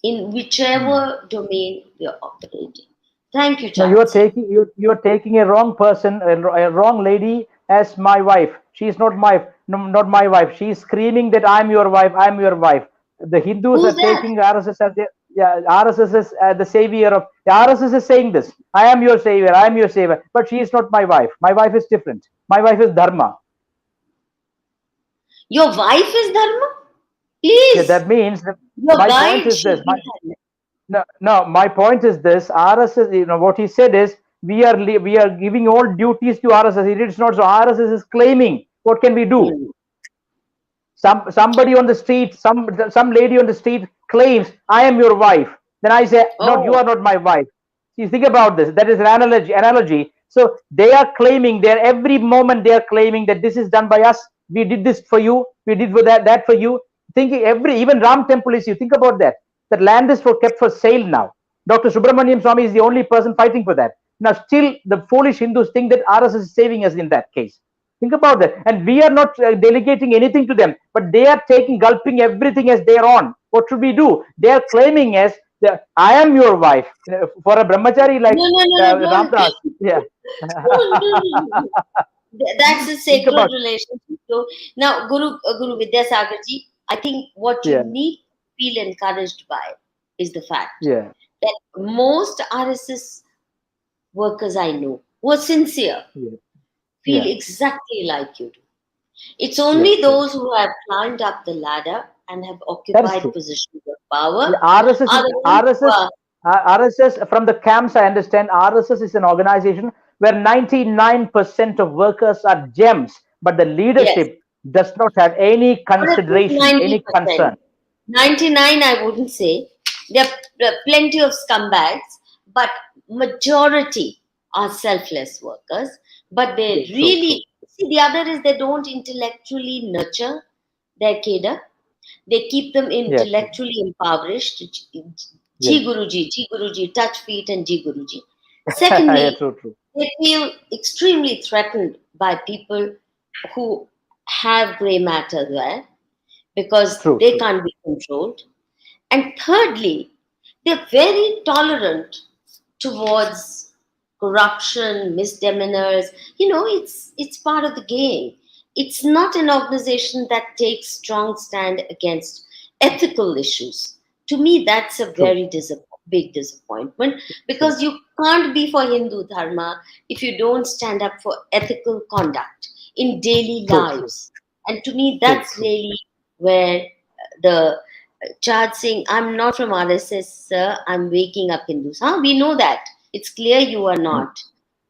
in whichever domain we are operating. Thank you, No, Chansey. you are taking a wrong person, a wrong lady as my wife. She is not my no, not my wife. She is screaming that I'm your wife. I'm your wife. The Hindus Who's are that? taking RSS as RSS is the savior of the RSS is saying this. I am your savior. I am your savior. But she is not my wife. My wife is different. My wife is Dharma. Your wife is Dharma? Yeah, Please. that means that Your My point guide is should this. be Dharma. No, no. My point is this. RSS. What he said is we are giving all duties to RSS. It is not so. RSS is claiming. What can we do? Hmm. Somebody on the street, some lady on the street claims I am your wife. Then I say no, you Oh, are not my wife. You think about this. That is an analogy. So they are claiming, they're every moment they are claiming that this is done by us. We did this for you, we did for that for you. Thinking every, even Ram temple is, you think about that, that land is for kept for sale now. Dr. Subramaniam Swami is the only person fighting for that. Now still the foolish Hindus think that RSS is saving us in that case. Think about that. And we are not delegating anything to them, but they are taking, gulping everything as their own. What should we do? They are claiming as, I am your wife. For a brahmachari like no, no, no, no, don't. Ramdas. Yeah. No, no, no, no. That's a Think sacred about, relationship. So now, Guru Vidhyasagar ji, I think what you yeah, need to feel encouraged by is the fact yeah, that most RSS workers I know who are sincere yeah, feel yeah, exactly like you do. It's yeah, only true. those who have climbed up the ladder and have That is occupied true. positions of power Yeah, RSS, are the ones who RSS, are. RSS, from the camps, I understand RSS is an organization where 99% of workers are gems, but the Yes, leadership does not have any or at least consideration, any 90%. concern. 99, I wouldn't say. There are plenty of scumbags, but majority are selfless workers. But they Yeah, true, true. really see, the other is they don't intellectually nurture their cadre. They keep them Yeah, true. intellectually impoverished. Yeah, Ji Guruji, touch feet and Ji Guruji. yeah, Secondly, true, true, they feel extremely threatened by people who have grey matter there because true, they true. can't be controlled. And thirdly, they're very tolerant towards corruption, misdemeanors. It's part of the game. It's not an organization that takes strong stand against ethical issues. To me, that's a True, very big disappointment true, because you can't be for Hindu Dharma if you don't stand up for ethical conduct in daily true, true, lives. And to me, true, that's true. really where the Chad Singh, I'm not from RSS, sir. I'm waking up Hindus. Huh? We know that. It's clear you are not.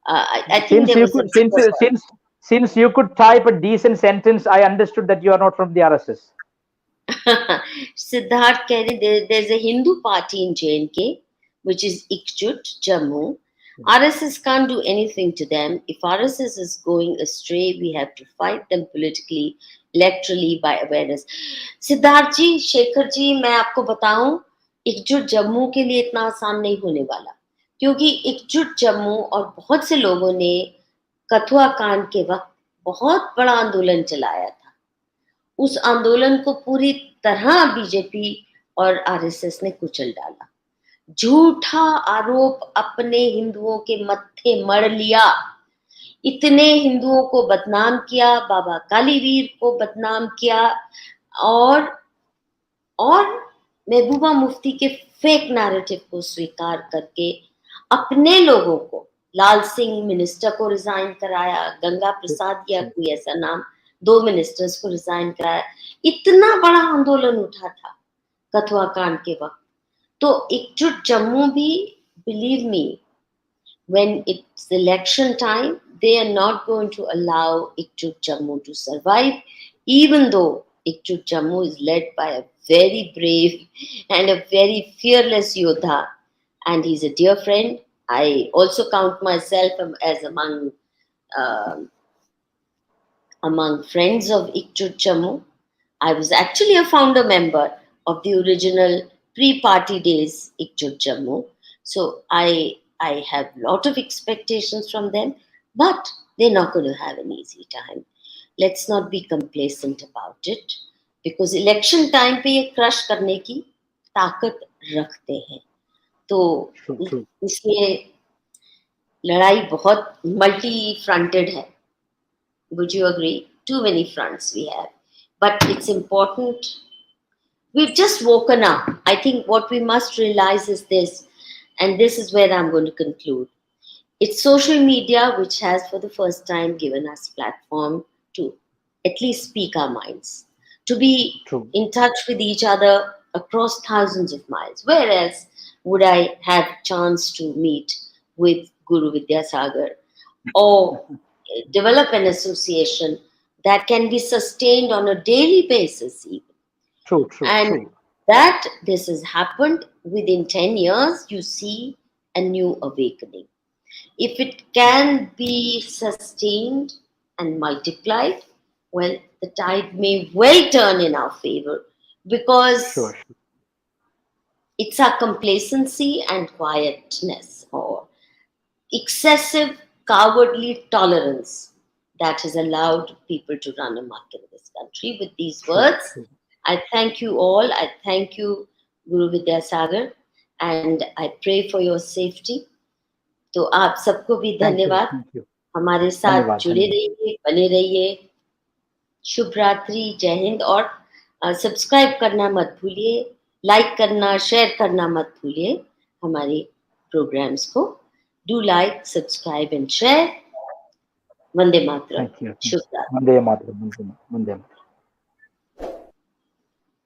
I think Since there you was a could, bit of a. since you could type a decent sentence, I understood that you are not from the RSS. Siddharth Keri, there's a Hindu party in J&K, which is Ikjut, Jammu. RSS can't do anything to them. If RSS is going astray, we have to fight them politically, electorally, by awareness. Siddharth जी, शेखर जी, मैं आपको बताऊं, एकजुट जम्मू के लिए इतना आसान नहीं होने वाला, क्योंकि एकजुट जम्मू और बहुत से लोगों ने कथुआ कांड के वक्त बहुत बड़ा आंदोलन चलाया था। उस आंदोलन को पूरी तरह बीजेपी और आरएसएस ने कुचल डाला। झूठा आरोप अपने हिंदुओं के मत्थे मढ़ लिया। इतने हिंदुओं को बदनाम किया, बाबा कालीवीर को बदनाम किया, और और महबूबा मुफ्ती के फेक नैरेटिव को स्वीकार करके अपने लोगों को, लाल सिंह मिनिस्टर को रिजाइन कराया, गंगा True, प्रसाद या true. कोई ऐसा नाम, दो मिनिस्टर्स को रिजाइन कराया। इतना बड़ा आंदोलन उठा था कथुआ कांड के वक्त। तो एकजुट जम्मू भी, believe me, when it's election time, they are not going to allow Ikjut Jammu to survive, even though Ikjut Jammu is led by a very brave and a very fearless Yodha, and he's a dear friend. I also count myself as um among friends of Ikjut Jammu. I was actually a founder member of the original pre-party days Ikjut Jammu. So I have a lot of expectations from them, but they're not going to have an easy time. Let's not be complacent about it because election time पे ये crush करने की ताकत रखते हैं. तो True, true. इसलिए लड़ाई बहुत मल्टी फ्रंटेड है. Would you agree? Too many fronts we have. But it's important. We've just woken up. I think what we must realize is this, and this is where I'm going to conclude. It's social media which has, for the first time, given us platform to at least speak our minds, to be True. in touch with each other, across thousands of miles. Whereas, would I have chance to meet with Guru Vidhyasagar or develop an association that can be sustained on a daily basis even? True, true, And true. that this has happened within 10 years, you see a new awakening. If it can be sustained and multiplied, well, the tide may well turn in our favor Sure, because sure. it's our complacency and quietness or excessive cowardly tolerance that has allowed people to run amok in this country. With these True, words, true. I thank you all. I thank you, Guru Vidyasagar, and I pray for your safety. तो आप सबको भी Thank you, धन्यवाद. thank you. हमारे साथ Dhanyavad, जुड़े dhanyavad. रहिए, बने रहिए. शुभ रात्रि, जय हिंद. और सब्सक्राइब करना मत भूलिए, लाइक करना, शेयर करना मत भूलिए हमारे प्रोग्राम्स को. Do like, subscribe and share. Vande Mataram. Thank you. शुभ रात्रि. Vande Mataram, Vande Mataram.